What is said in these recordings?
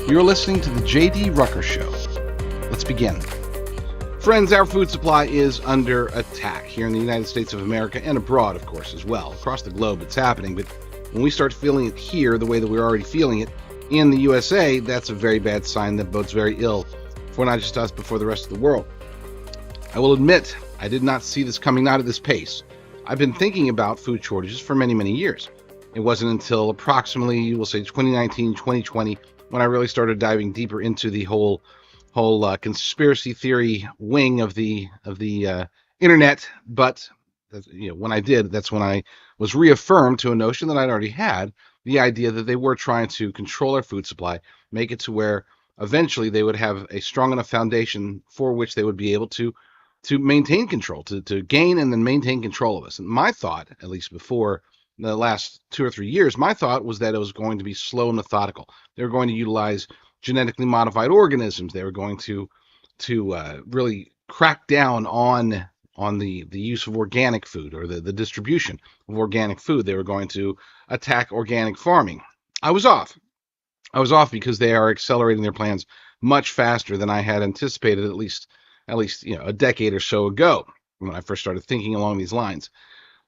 You're listening to the JD Rucker Show. Let's begin. Friends, our food supply is under attack here in the United States of America and abroad, of course, as well. Across the globe, it's happening. But when we start feeling it here the way that we're already feeling it in the USA, that's a very bad sign that bodes very ill for not just us, but for the rest of the world. I will admit, I did not see this coming out at this pace. I've been thinking about food shortages for many, many years. It wasn't until approximately, we'll say 2019, 2020, when I really started diving deeper into the whole conspiracy theory wing of the internet. But when I did, that's when I was reaffirmed to a notion that I'd already had, the idea that they were trying to control our food supply, make it to where eventually they would have a strong enough foundation for which they would be able to maintain control, to gain and then maintain control of us. And my thought, at least before the last 2 or 3 years, my thought was that it was going to be slow and methodical. They were going to utilize genetically modified organisms. They were going to really crack down on the use of organic food, or the distribution of organic food. They were going to attack organic farming. I was off because they are accelerating their plans much faster than I had anticipated, at least a decade or so ago when I first started thinking along these lines.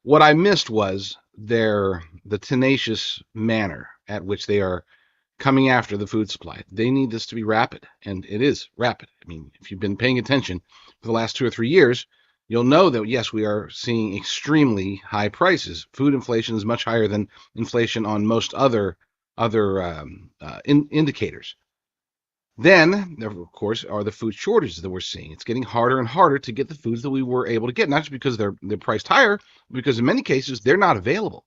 What I missed was the tenacious manner at which they are coming after the food supply. They need this to be rapid, and it is rapid. I mean, if you've been paying attention for the last 2 or 3 years, you'll know that, yes, we are seeing extremely high prices. Food inflation is much higher than inflation on most other indicators. Then, there, of course, are the food shortages that we're seeing. It's getting harder and harder to get the foods that we were able to get, not just because they're priced higher, because in many cases they're not available.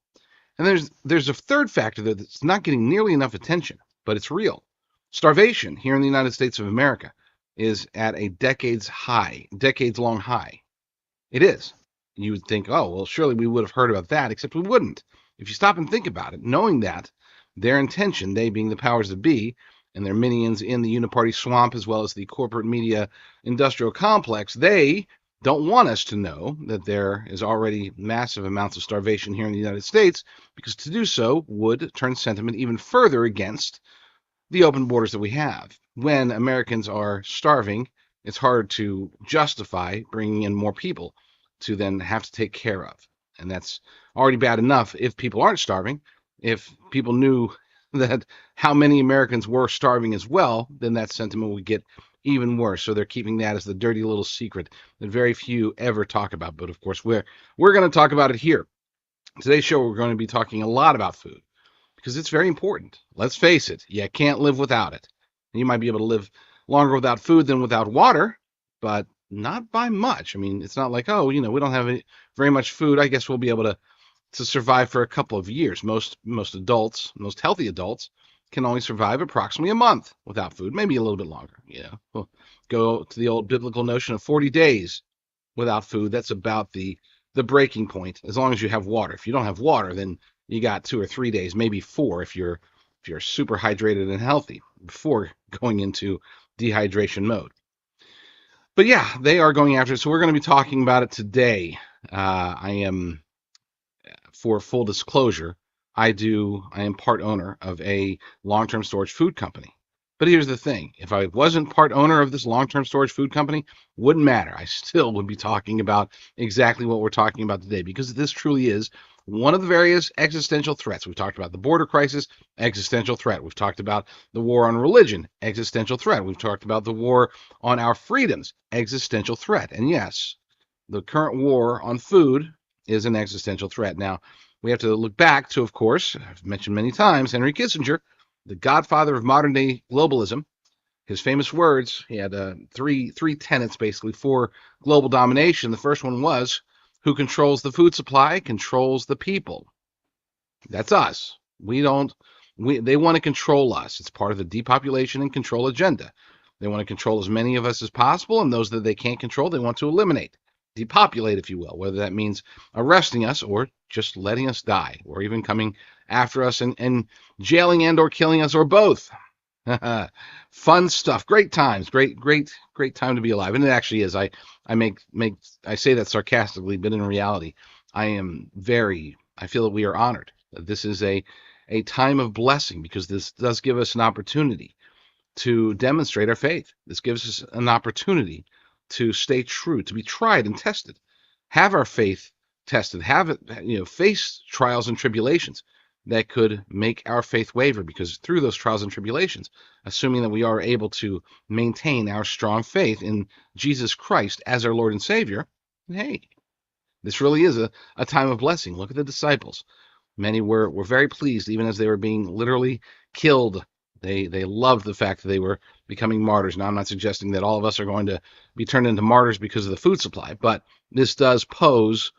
And there's a third factor that's not getting nearly enough attention, but it's real. Starvation here in the United States of America is at a decades-long high. It is. You would think, oh, well, surely we would have heard about that, except we wouldn't. If you stop and think about it, knowing that their intention, they being the powers that be, and their minions in the uniparty swamp, as well as the corporate media industrial complex, they don't want us to know that there is already massive amounts of starvation here in the United States, because to do so would turn sentiment even further against the open borders that we have. When Americans are starving, it's hard to justify bringing in more people to then have to take care of. And that's already bad enough if people aren't starving. If people knew that how many Americans were starving as well, then that sentiment would get even worse. So they're keeping that as the dirty little secret that very few ever talk about. But of course, we're going to talk about it here. Today's show, we're going to be talking a lot about food because it's very important. Let's face it, you can't live without it. You might be able to live longer without food than without water, but not by much. I mean, it's not like, we don't have very much food. I guess we'll be able to survive for a couple of years. Most adults, most healthy adults, can only survive approximately a month without food, maybe a little bit longer. We'll go to the old biblical notion of 40 days without food. That's about the breaking point, as long as you have water. If you don't have water, then you got 2 or 3 days, maybe 4 if you're super hydrated and healthy, before going into dehydration mode. But yeah, they are going after it. So we're going to be talking about it today. For full disclosure, I am part owner of a long-term storage food company. But here's the thing. If I wasn't part owner of this long-term storage food company, wouldn't matter. I still would be talking about exactly what we're talking about today, because this truly is one of the various existential threats. We've talked about the border crisis, existential threat. We've talked about the war on religion, existential threat. We've talked about the war on our freedoms, existential threat. And yes, the current war on food is an existential threat. Now, we have to look back to, of course, I've mentioned many times, Henry Kissinger, the godfather of modern-day globalism. His famous words, he had three tenets, basically, for global domination. The first one was, who controls the food supply controls the people. That's us. They want to control us. It's part of the depopulation and control agenda. They want to control as many of us as possible, and those that they can't control, they want to eliminate. Depopulate, if you will, whether that means arresting us or just letting us die, or even coming after us and jailing and or killing us, or both. Fun stuff, great times, great time to be alive. And it actually is. I say that sarcastically, but in reality, I feel that we are honored. This is a time of blessing, because this does give us an opportunity to demonstrate our faith. This gives us an opportunity to stay true, to be tried and tested, have our faith tested, have it, face trials and tribulations that could make our faith waver, because through those trials and tribulations, assuming that we are able to maintain our strong faith in Jesus Christ as our Lord and Savior, hey, this really is a time of blessing. Look at the disciples. Many were very pleased, even as they were being literally killed. They loved the fact that they were becoming martyrs. Now, I'm not suggesting that all of us are going to be turned into martyrs because of the food supply, but this does pose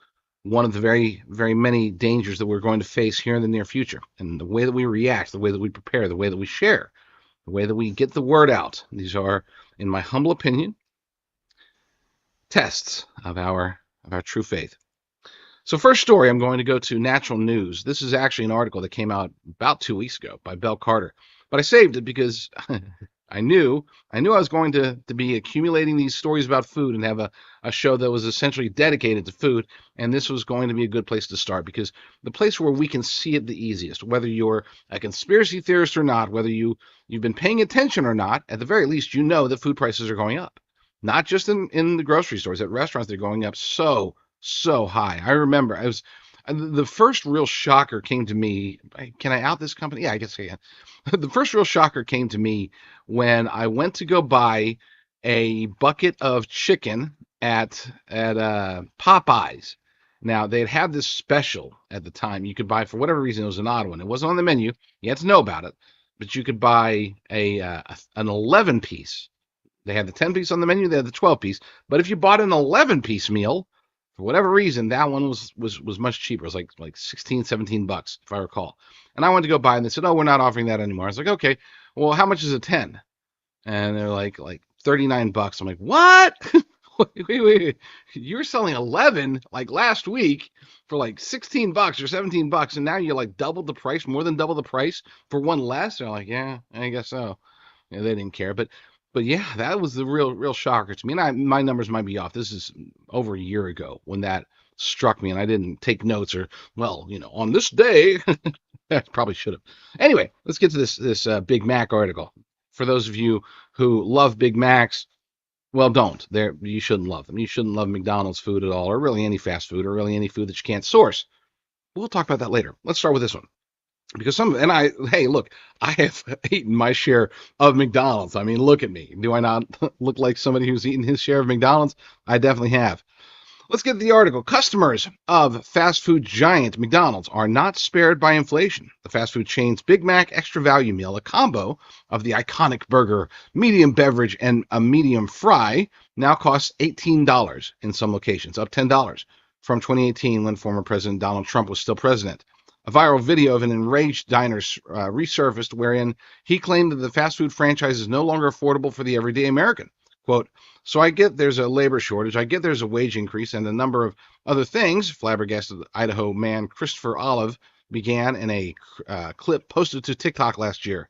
one of the very, very many dangers that we're going to face here in the near future. And the way that we react, the way that we prepare, the way that we share, the way that we get the word out, these are, in my humble opinion, tests of our true faith. So first story, I'm going to go to Natural News. This is actually an article that came out about 2 weeks ago by Bell Carter, but I saved it because I knew I was going to be accumulating these stories about food and have a show that was essentially dedicated to food, and this was going to be a good place to start, because the place where we can see it the easiest, whether you're a conspiracy theorist or not, whether you've been paying attention or not, at the very least, you know that food prices are going up. Not just in the grocery stores, at restaurants, they're going up so high. I remember the first real shocker came to me. Can I out this company? Yeah, I guess I can. The first real shocker came to me when I went to go buy a bucket of chicken at Popeyes. Now, they'd had this special at the time. You could buy, for whatever reason, it was an odd one. It wasn't on the menu. You had to know about it, but you could buy an 11-piece. They had the 10-piece on the menu. They had the 12-piece. But if you bought an 11-piece meal, for whatever reason, that one was much cheaper. It was like 16, 17 bucks, if I recall. And I went to go buy it, and they said, "Oh, we're not offering that anymore." I was like, "Okay, well, how much is a 10?" And they're like 39 bucks. I'm like, "What?" wait. You were selling 11 like last week for like 16 bucks or 17 bucks, and now you're like double the price, more than double the price for one less. They're like, "Yeah, I guess so." Yeah, they didn't care, but yeah, that was the real shocker to me. And my numbers might be off. This is over a year ago when that struck me, and I didn't take notes or, well, on this day. I probably should have. Anyway, let's get to this Big Mac article. For those of you who love Big Macs, well, don't. You shouldn't love them. You shouldn't love McDonald's food at all, or really any fast food, or really any food that you can't source. We'll talk about that later. Let's start with this one. Because hey, look, I have eaten my share of McDonald's. I mean, look at me. Do I not look like somebody who's eaten his share of McDonald's? I definitely have. Let's get to the article. Customers of fast food giant McDonald's are not spared by inflation. The fast food chain's Big Mac Extra Value Meal, a combo of the iconic burger, medium beverage, and a medium fry, now costs $18 in some locations, up $10 from 2018 when former President Donald Trump was still president. A viral video of an enraged diner resurfaced wherein he claimed that the fast food franchise is no longer affordable for the everyday American. Quote, "So I get there's a labor shortage, I get there's a wage increase, and a number of other things," flabbergasted Idaho man Christopher Olive began in a clip posted to TikTok last year.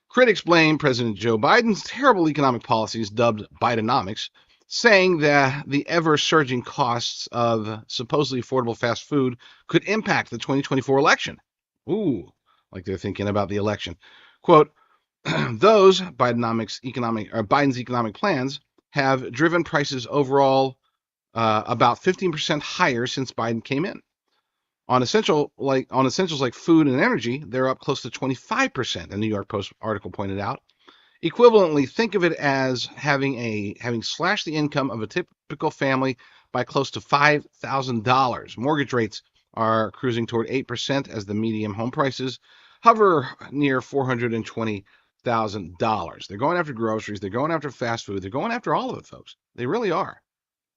Critics blame President Joe Biden's terrible economic policies, dubbed Bidenomics, saying that the ever-surging costs of supposedly affordable fast food could impact the 2024 election. Ooh, like they're thinking about the election. Quote, "Those Biden's economic plans have driven prices overall about 15% higher since Biden came in. On essentials like food and energy, they're up close to 25%," the New York Post article pointed out. Equivalently, think of it as having slashed the income of a typical family by close to $5,000. Mortgage rates are cruising toward 8% as the median home prices hover near $420,000. They're going after groceries. They're going after fast food. They're going after all of it, folks. They really are.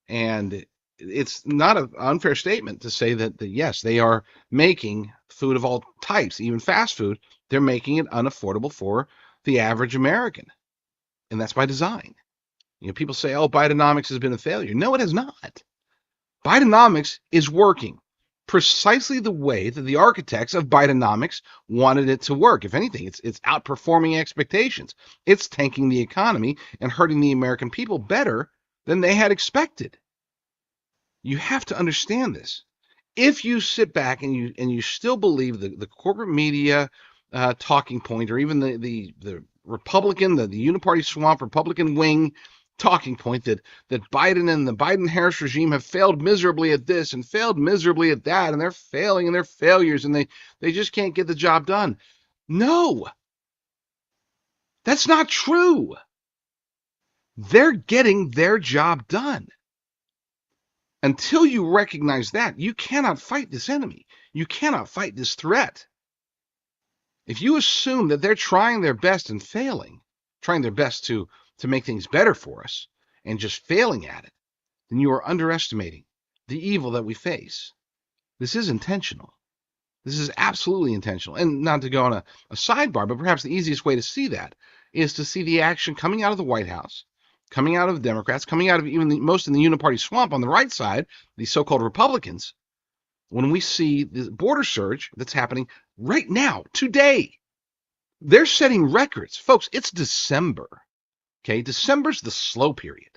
And it's not an unfair statement to say that yes, they are making food of all types, even fast food. They're making it unaffordable for the average American. And that's by design. People say, "Oh, Bidenomics has been a failure." No, it has not. Bidenomics is working precisely the way that the architects of Bidenomics wanted it to work. If anything, it's outperforming expectations. It's tanking the economy and hurting the American people better than they had expected. You have to understand this. If you sit back and you still believe the corporate media talking point, or even the Republican, the uniparty swamp Republican wing talking point that Biden and the Biden-Harris regime have failed miserably at this and failed miserably at that, and they're failing and they're failures, and they just can't get the job done. No, that's not true. They're getting their job done. Until you recognize that, you cannot fight this enemy. You cannot fight this threat. If you assume that they're trying their best and failing, trying their best to make things better for us and just failing at it, then you are underestimating the evil that we face. This is intentional. This is absolutely intentional. And not to go on a sidebar, but perhaps the easiest way to see that is to see the action coming out of the White House, coming out of the Democrats, coming out of even most in the uniparty swamp on the right side, the so-called Republicans, when we see the border surge that's happening right now, today. They're setting records. Folks, it's December. Okay, December's the slow period.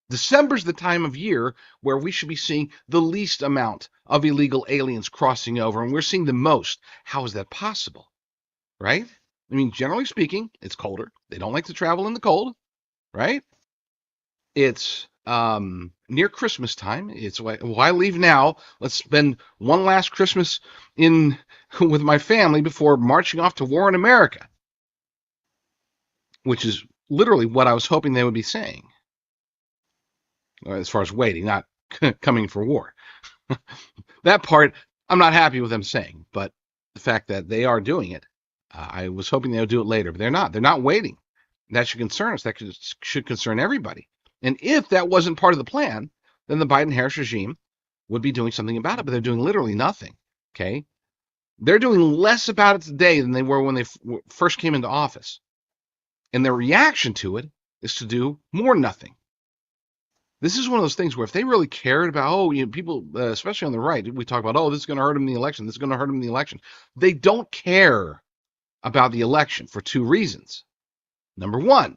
December's the time of year where we should be seeing the least amount of illegal aliens crossing over, and we're seeing the most. How is that possible? Right? I mean, generally speaking, it's colder. They don't like to travel in the cold, right? It's near Christmas time. It's why leave now? Let's spend one last Christmas in with my family before marching off to war in America, which is literally what I was hoping they would be saying. As far as waiting, not coming for war. That part, I'm not happy with them saying, but the fact that they are doing it, I was hoping they would do it later, but they're not. They're not waiting. That should concern us. That should concern everybody. And if that wasn't part of the plan, then the Biden-Harris regime would be doing something about it, but they're doing literally nothing, okay? They're doing less about it today than they were when they first came into office. And their reaction to it is to do more nothing. This is one of those things where if they really cared about, people, especially on the right, we talk about, this is going to hurt them in the election. This is going to hurt them in the election. They don't care about the election for two reasons. Number one,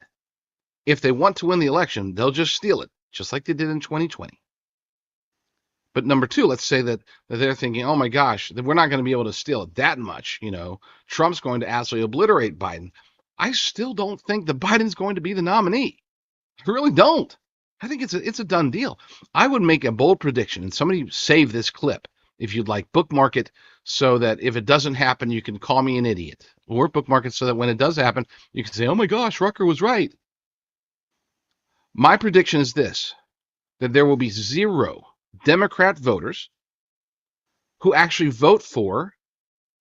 if they want to win the election, they'll just steal it, just like they did in 2020. But number two, let's say that they're thinking, oh my gosh, we're not going to be able to steal it that much. Trump's going to absolutely obliterate Biden. I still don't think that Biden's going to be the nominee. I really don't. I think it's a done deal. I would make a bold prediction, and somebody save this clip if you'd like. Bookmark it so that if it doesn't happen, you can call me an idiot. Or bookmark it so that when it does happen, you can say, oh my gosh, Rucker was right. My prediction is this, that there will be 0 Democrat voters who actually vote for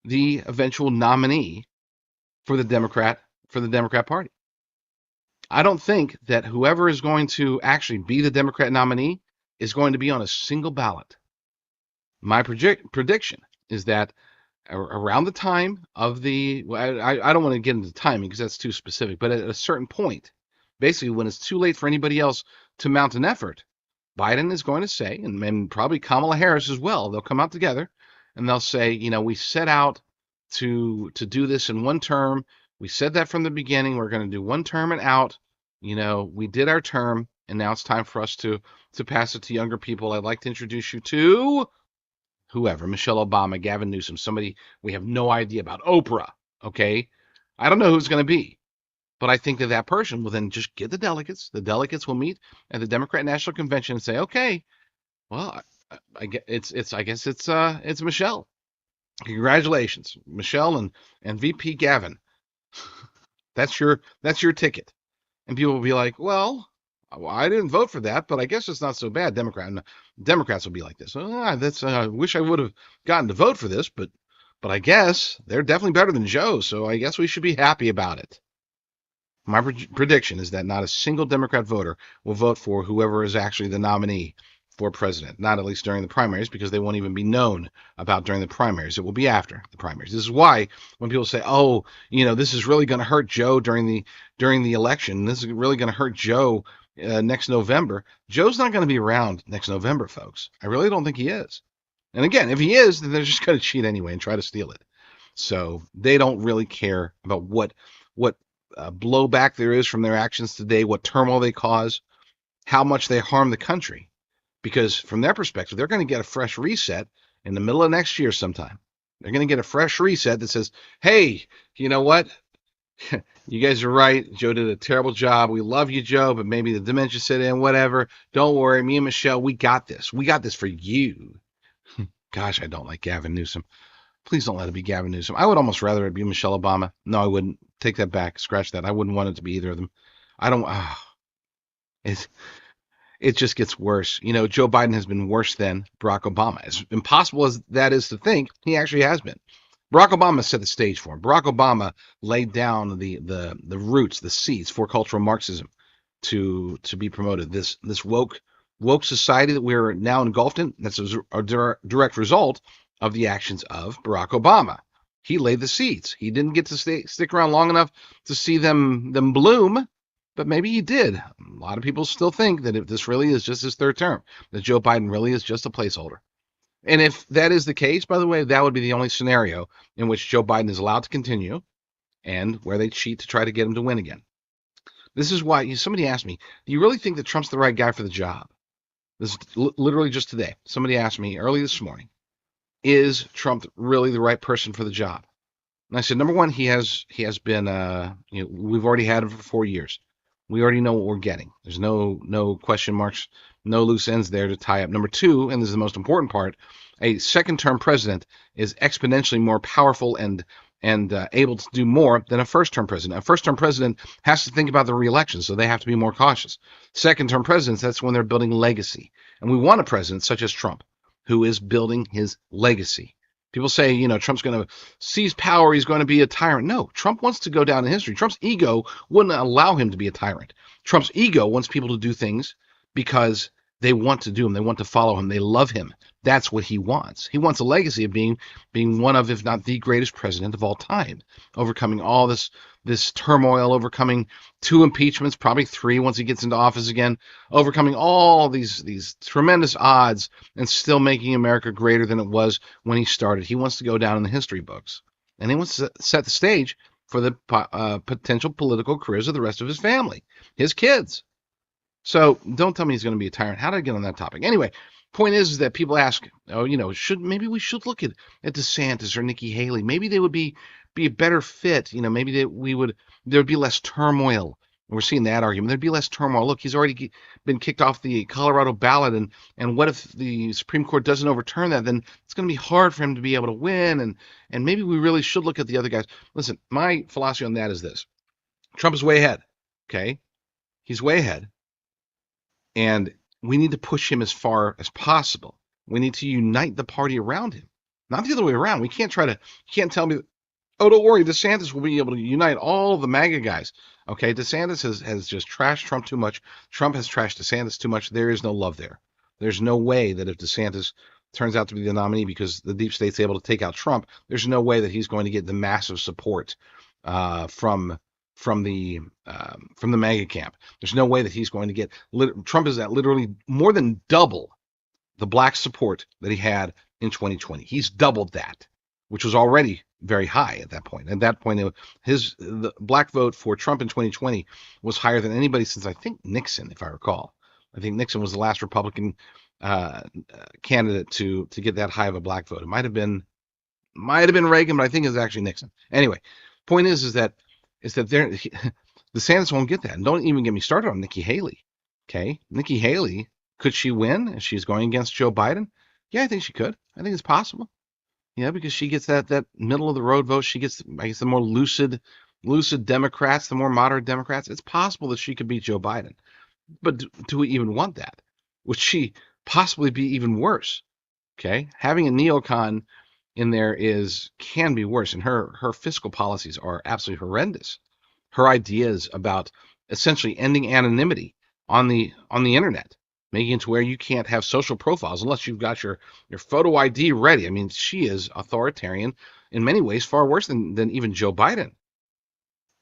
the eventual nominee for the Democrat Party. I don't think that whoever is going to actually be the Democrat nominee is going to be on a single ballot. My prediction is that around the time of I don't want to get into timing because that's too specific, but at a certain point, basically when it's too late for anybody else to mount an effort, Biden is going to say, and probably Kamala Harris as well, they'll come out together and they'll say, we set out to do this in one term. We said that from the beginning. We're going to do one term and out. We did our term, and now it's time for us to pass it to younger people. I'd like to introduce you to whoever, Michelle Obama, Gavin Newsom, somebody we have no idea about, Oprah, okay? I don't know who it's going to be, but I think that person will then just get the delegates. The delegates will meet at the Democrat National Convention and say, okay, well, I guess it's Michelle. Congratulations, Michelle and VP Gavin. That's your ticket. And people will be like, well, I didn't vote for that, but I guess it's not so bad. Democrats will be like this. I wish I would have gotten to vote for this, but I guess they're definitely better than Joe, so I guess we should be happy about it. My prediction is that not a single Democrat voter will vote for whoever is actually the nominee for president, not at least during the primaries, because they won't even be known about during the primaries. It will be after the primaries. This is why when people say, this is really going to hurt Joe during the election, this is really going to hurt Joe next November. Joe's not going to be around next November, folks. I really don't think he is. And again, if he is, then they're just going to cheat anyway and try to steal it. So they don't really care about what blowback there is from their actions today, what turmoil they cause, how much they harm the country. Because from their perspective, they're going to get a fresh reset in the middle of next year sometime. They're going to get a fresh reset that says, hey, you know what? You guys are right. Joe did a terrible job. We love you, Joe, but maybe the dementia set in, whatever. Don't worry. Me and Michelle, we got this. We got this for you. Gosh, I don't like Gavin Newsom. Please don't let it be Gavin Newsom. I would almost rather it be Michelle Obama. No, I wouldn't. Take that back. Scratch that. I wouldn't want it to be either of them. I don't. It's, it just gets worse. You know, Joe Biden has been worse than Barack Obama. As impossible as that is to think, he actually has been. Barack Obama set the stage for him. Barack Obama laid down the roots, the seeds for cultural Marxism to be promoted. This woke society that we're now engulfed in. That's a direct result of the actions of Barack Obama. He laid the seeds. He didn't get to stick around long enough to see them bloom, but maybe he did. A lot of people still think that if this really is just his third term, that Joe Biden really is just a placeholder. And if that is the case, by the way, that would be the only scenario in which Joe Biden is allowed to continue and where they cheat to try to get him to win again. This is why somebody asked me, do you really think that Trump's the right guy for the job? This is literally just today. Somebody asked me early this morning, is Trump really the right person for the job? And I said, number one, he has been, we've already had him for 4 years. We already know what we're getting. There's no question marks, no loose ends there to tie up. Number two, and this is the most important part, a second-term president is exponentially more powerful and able to do more than a first-term president. A first-term president has to think about the re-election, so they have to be more cautious. Second-term presidents, that's when they're building legacy. And we want a president such as Trump, who is building his legacy. People say, Trump's going to seize power. He's going to be a tyrant. No, Trump wants to go down in history. Trump's ego wouldn't allow him to be a tyrant. Trump's ego wants people to do things because they want to do them. They want to follow him. They love him. That's what he wants. He wants a legacy of being one of, if not the greatest president of all time, overcoming all this turmoil, overcoming 2 impeachments, probably 3 once he gets into office again, overcoming all these tremendous odds and still making America greater than it was when he started. He wants to go down in the history books, and he wants to set the stage for the potential political careers of the rest of his family, his kids. So don't tell me he's going to be a tyrant. How did I get on that topic? Anyway, point is that people ask, maybe we should look at DeSantis or Nikki Haley. Maybe they would be a better fit. Maybe there would be less turmoil. We're seeing that argument. There'd be less turmoil. Look, he's already been kicked off the Colorado ballot, and what if the Supreme Court doesn't overturn that? Then it's going to be hard for him to be able to win, and maybe we really should look at the other guys. Listen, my philosophy on that is this: Trump is way ahead. Okay, he's way ahead. And we need to push him as far as possible. We need to unite the party around him, not the other way around. You can't tell me, oh, don't worry, DeSantis will be able to unite all the MAGA guys. Okay, DeSantis has just trashed Trump too much. Trump has trashed DeSantis too much. There is no love there. There's no way that if DeSantis turns out to be the nominee because the deep state's able to take out Trump, there's no way that he's going to get the massive support from the MAGA camp. There's no way that he's going to get. Trump is at literally more than double the black support that he had in 2020. He's doubled that, which was already very high at that point. At that point, the black vote for Trump in 2020 was higher than anybody since, I think, Nixon, if I recall. I think Nixon was the last Republican candidate to get that high of a black vote. It might have been Reagan, but I think it was actually Nixon. Anyway, point is that DeSantis won't get that. And don't even get me started on Nikki Haley. Okay, Nikki Haley, could she win if she's going against Joe Biden? Yeah, I think she could. I think it's possible. Yeah, because she gets that middle of the road vote. She gets, I guess, the more lucid Democrats, the more moderate Democrats. It's possible that she could beat Joe Biden. But do we even want that? Would she possibly be even worse? Okay, having a neocon in there can be worse, and her fiscal policies are absolutely horrendous. Her ideas about essentially ending anonymity on the internet, making it to where you can't have social profiles unless you've got your photo ID ready. I mean, she is authoritarian in many ways, far worse than even Joe Biden.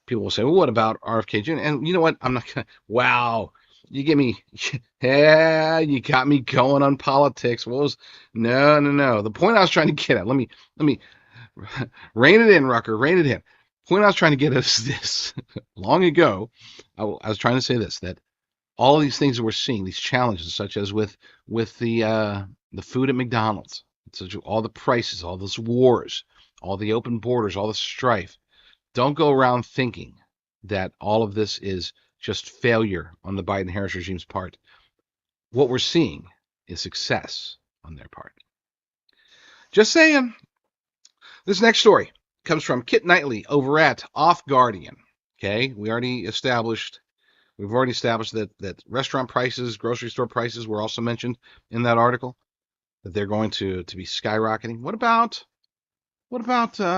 People will say, well, what about RFK Jr.? And you know what? I'm not gonna. Wow, you get me. Yeah, you got me going on politics. No. The point I was trying to get at. Let me rein it in, Rucker. Rein it in. The point I was trying to get at is this. Long ago, I was trying to say this, that all of these things that we're seeing, these challenges, such as with the food at McDonald's, such all the prices, all those wars, all the open borders, all the strife, don't go around thinking that all of this is just failure on the Biden-Harris regime's part. What we're seeing is success on their part. Just saying. This next story comes from Kit Knightley over at Off Guardian. Okay, we've already established that restaurant prices, grocery store prices were also mentioned in that article, that they're going to be skyrocketing. What about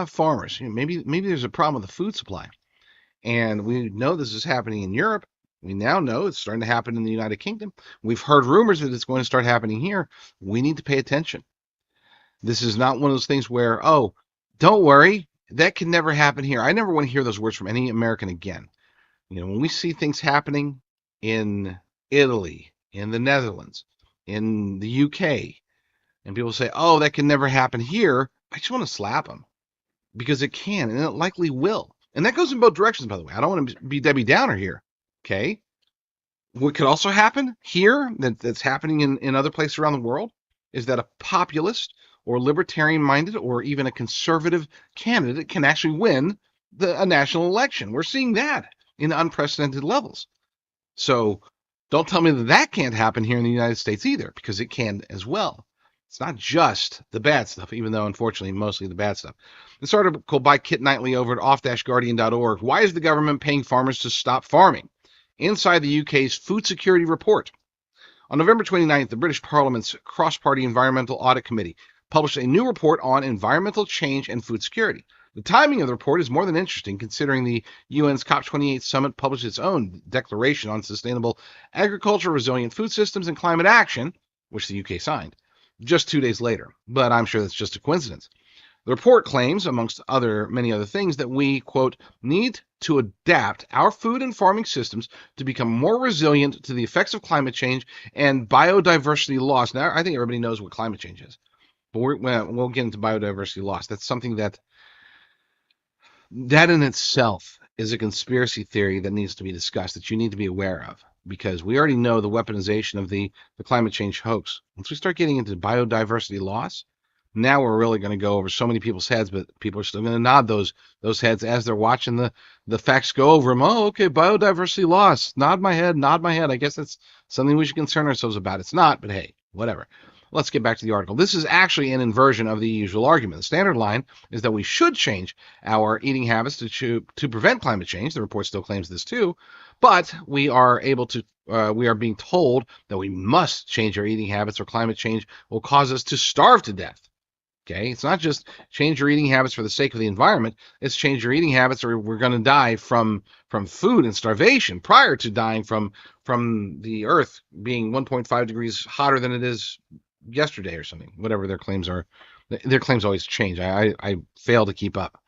farmers? Maybe there's a problem with the food supply, and we know this is happening in Europe. We now know it's starting to happen in the United Kingdom. We've heard rumors that it's going to start happening here. We need to pay attention. This is not one of those things where, oh, don't worry, that can never happen here. I never want to hear those words from any American again. When we see things happening in Italy, in the Netherlands, in the UK, and people say, oh, that can never happen here, I just want to slap them, because it can, and it likely will. And that goes in both directions, by the way. I don't want to be Debbie Downer here, okay? What could also happen here, that's happening in other places around the world, is that a populist or libertarian-minded or even a conservative candidate can actually win a national election. We're seeing that in unprecedented levels. So don't tell me that can't happen here in the United States either, because it can as well. It's not just the bad stuff, even though, unfortunately, mostly the bad stuff. This article by Kit Knightley over at off-guardian.org. Why is the government paying farmers to stop farming? Inside the UK's Food Security Report. On November 29th, the British Parliament's Cross-Party Environmental Audit Committee published a new report on environmental change and food security. The timing of the report is more than interesting, considering the UN's COP28 summit published its own declaration on sustainable agriculture, resilient food systems, and climate action, which the UK signed, just 2 days later. But I'm sure that's just a coincidence. The report claims, amongst many other things, that we, quote, need to adapt our food and farming systems to become more resilient to the effects of climate change and biodiversity loss. Now, I think everybody knows what climate change is, but we'll get into biodiversity loss. That's something that in itself is a conspiracy theory that needs to be discussed, that you need to be aware of, because we already know the weaponization of the climate change hoax. Once we start getting into biodiversity loss, now we're really going to go over so many people's heads, but people are still going to nod those heads as they're watching the facts go over them. Oh, okay, biodiversity loss. Nod my head. I guess that's something we should concern ourselves about. It's not, but hey, whatever. Let's get back to the article. This is actually an inversion of the usual argument. The standard line is that we should change our eating habits to prevent climate change. The report still claims this too, but we are being told that we must change our eating habits or climate change will cause us to starve to death. Okay, it's not just change your eating habits for the sake of the environment. It's change your eating habits or we're going to die from food and starvation prior to dying from the earth being 1.5 degrees hotter than it is yesterday or something. Whatever their claims are. Their claims always change. I fail to keep up.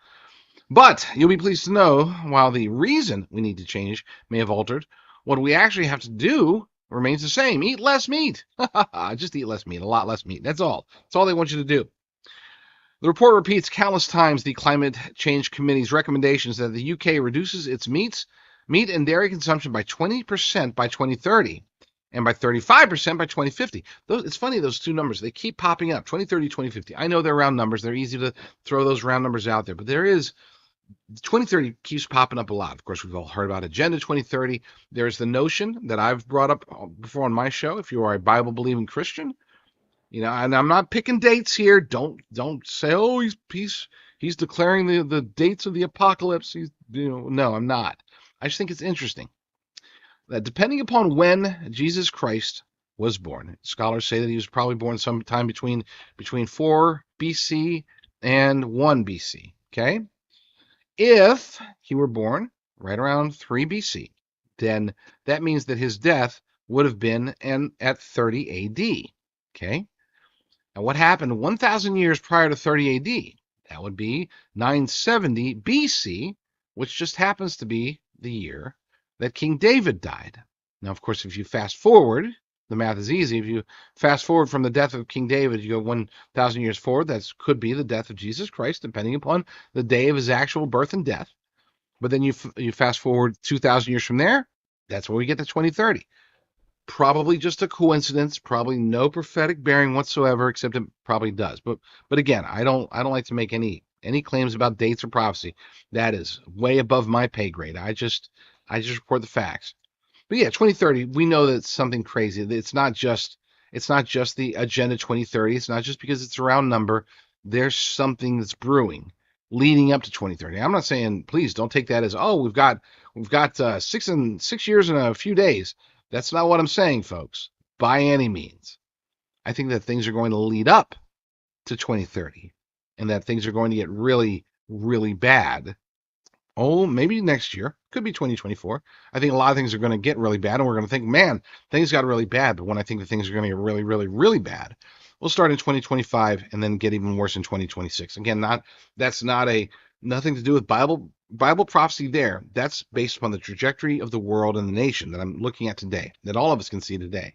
But you'll be pleased to know, while the reason we need to change may have altered, what we actually have to do remains the same. Eat less meat. Just eat less meat, a lot less meat. That's all. That's all they want you to do. The report repeats countless times the Climate Change Committee's recommendations that the UK reduces its meat and dairy consumption by 20% by 2030 and by 35% by 2050. It's funny, those two numbers, they keep popping up, 2030, 2050. I know they're round numbers. They're easy to throw those round numbers out there, but 2030 keeps popping up a lot. Of course, we've all heard about Agenda 2030. There's the notion that I've brought up before on my show, if you are a Bible-believing Christian, and I'm not picking dates here. Don't say, oh, he's declaring the dates of the apocalypse. No, I'm not. I just think it's interesting that depending upon when Jesus Christ was born, scholars say that he was probably born sometime between 4 BC and 1 BC. Okay, if he were born right around 3 BC, then that means that his death would have been at 30 AD. Okay. And what happened 1,000 years prior to 30 AD? That would be 970 BC, which just happens to be the year that King David died. Now, of course, if you fast forward, the math is easy. If you fast forward from the death of King David, you go 1,000 years forward. That could be the death of Jesus Christ, depending upon the day of his actual birth and death. But then you fast forward 2,000 years from there. That's where we get to 2030. Probably just a coincidence, probably no prophetic bearing whatsoever, except it probably does. But again, I don't like to make any Any claims about dates or prophecy, that is way above my pay grade. I just report the facts. But yeah, 2030, we know that it's something crazy. It's not just the Agenda 2030. It's not just because it's a round number. There's something that's brewing leading up to 2030. I'm not saying, please don't take that as, oh, we've got 6 years and a few days. That's not what I'm saying, folks, by any means. I think that things are going to lead up to 2030 and that things are going to get really, really bad. Oh, maybe next year. Could be 2024. I think a lot of things are going to get really bad, and we're going to think, man, things got really bad. But when I think that things are going to get really, really, really bad, we'll start in 2025 and then get even worse in 2026. Again, that's not a nothing to do with Bible prophecy there. That's based upon the trajectory of the world and the nation that I'm looking at today, that all of us can see today.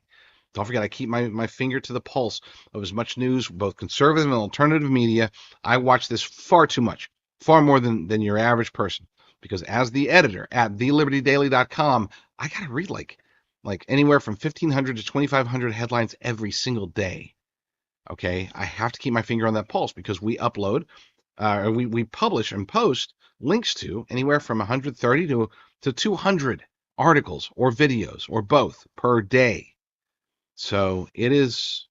Don't forget, I keep my finger to the pulse of as much news, both conservative and alternative media. I watch this far too much, far more than your average person. Because as the editor at thelibertydaily.com, I got to read like anywhere from 1,500 to 2,500 headlines every single day. Okay, I have to keep my finger on that pulse because we upload, we publish and post links to anywhere from 130 to 200 articles or videos or both per day. So it is,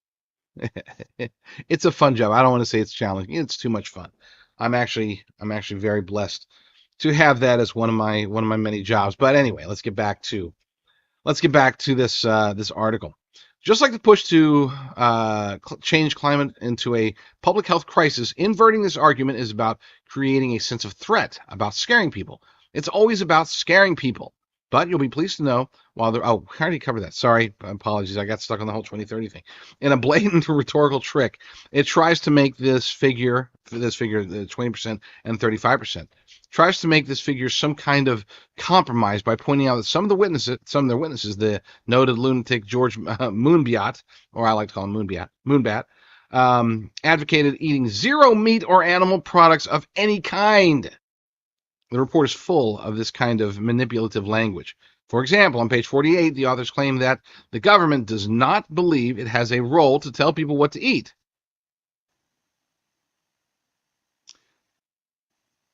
it's a fun job. I don't want to say it's challenging. It's too much fun. I'm actually very blessed to have that as one of my many jobs. But anyway, let's get back to this article. Just like the push to change climate into a public health crisis, inverting this argument is about creating a sense of threat, about scaring people. It's always about scaring people. But you'll be pleased to know while they're, oh, I already covered that. Sorry, apologies. I got stuck on the whole 2030 thing. In a blatant rhetorical trick, it tries to make this figure, the 20% and 35%, tries to make this figure some kind of compromise by pointing out that some of their witnesses, the noted lunatic George Moonbat, or I like to call him Moonbat, advocated eating zero meat or animal products of any kind. The report is full of this kind of manipulative language. For example, on page 48, the authors claim that the government does not believe it has a role to tell people what to eat.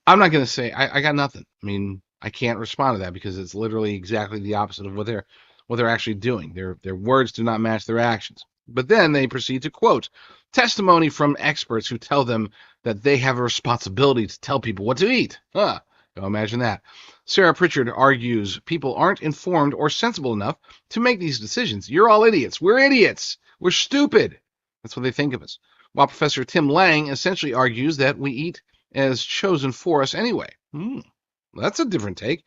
I'm not going to say, I got nothing. I mean, I can't respond to that because it's literally exactly the opposite of what they're actually doing. Their words do not match their actions. But then they proceed to quote testimony from experts who tell them that they have a responsibility to tell people what to eat. Huh. Imagine that. Sarah Pritchard argues people aren't informed or sensible enough to make these decisions. You're all idiots. We're idiots. We're stupid. That's what they think of us. While Professor Tim Lang essentially argues that we eat as chosen for us anyway. That's a different take.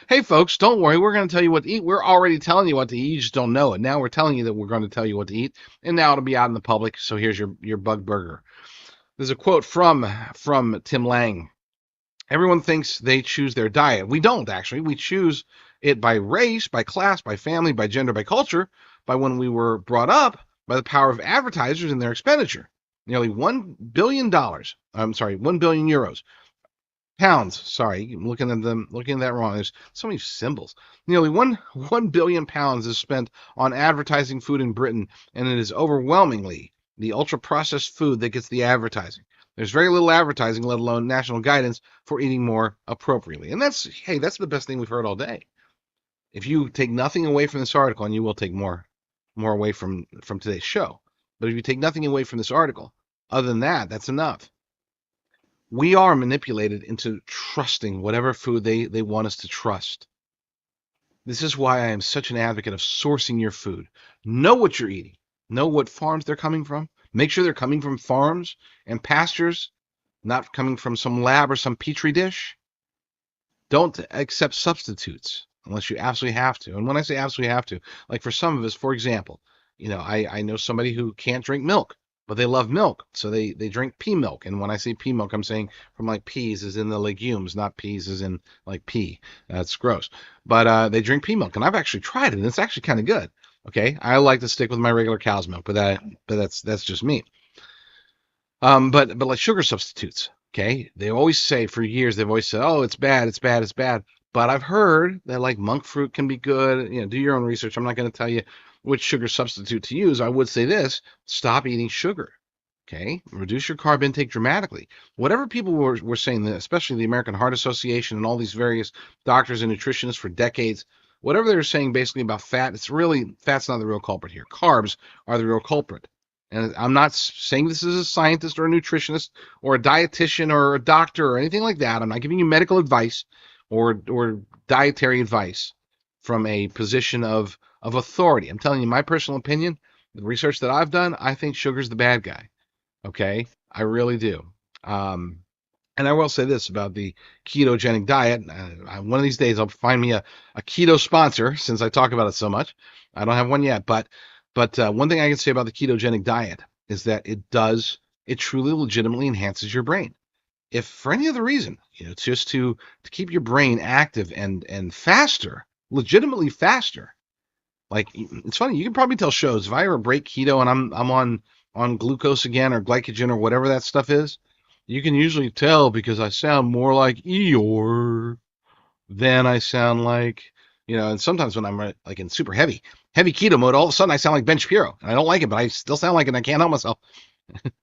Hey, folks, don't worry. We're going to tell you what to eat. We're already telling you what to eat. You just don't know it. Now we're telling you that we're going to tell you what to eat, and now it'll be out in the public. So here's your bug burger. There's a quote from Tim Lang. Everyone thinks they choose their diet. We don't, actually. We choose it by race, by class, by family, by gender, by culture, by when we were brought up, by the power of advertisers and their expenditure. Nearly $1 billion. I'm sorry, 1 billion euros. Pounds. Sorry, I'm looking at that wrong. There's so many symbols. Nearly 1 billion pounds is spent on advertising food in Britain, and it is overwhelmingly the ultra-processed food that gets the advertising. There's very little advertising, let alone national guidance for eating more appropriately. And that's the best thing we've heard all day. If you take nothing away from this article, and you will take more away from today's show, but if you take nothing away from this article, other than that, that's enough. We are manipulated into trusting whatever food they want us to trust. This is why I am such an advocate of sourcing your food. Know what you're eating. Know what farms they're coming from. Make sure they're coming from farms and pastures, not coming from some lab or some petri dish. Don't accept substitutes unless you absolutely have to. And when I say absolutely have to, like for some of us, for example, I know somebody who can't drink milk, but they love milk, so they drink pea milk. And when I say pea milk, I'm saying from like peas as in the legumes, not peas as in like pea. That's gross. But they drink pea milk, and I've actually tried it, and it's actually kind of good. Okay, I like to stick with my regular cow's milk, but that's just me. But like sugar substitutes, okay? They always say for years they've always said, oh, it's bad, it's bad, it's bad. But I've heard that like monk fruit can be good. Do your own research. I'm not going to tell you which sugar substitute to use. I would say this: stop eating sugar. Okay, reduce your carb intake dramatically. Whatever people were saying, especially the American Heart Association and all these various doctors and nutritionists for decades, whatever they were saying basically about fat, it's really fat's not the real culprit here. Carbs are the real culprit. And I'm not saying this as a scientist or a nutritionist or a dietitian or a doctor or anything like that. I'm not giving you medical advice or dietary advice from a position of authority. I'm telling you my personal opinion, the research that I've done, I think sugar's the bad guy. Okay, I really do. Um, and I will say this about the ketogenic diet. One of these days, I'll find me a keto sponsor since I talk about it so much. I don't have one yet, but one thing I can say about the ketogenic diet is that it truly legitimately enhances your brain. If for any other reason, it's just to keep your brain active and faster, legitimately faster. Like it's funny, you can probably tell shows if I ever break keto and I'm on glucose again or glycogen or whatever that stuff is, you can usually tell because I sound more like Eeyore than I sound like, and sometimes when I'm like in super heavy keto mode, all of a sudden I sound like Ben Shapiro. And I don't like it, but I still sound like it and I can't help myself.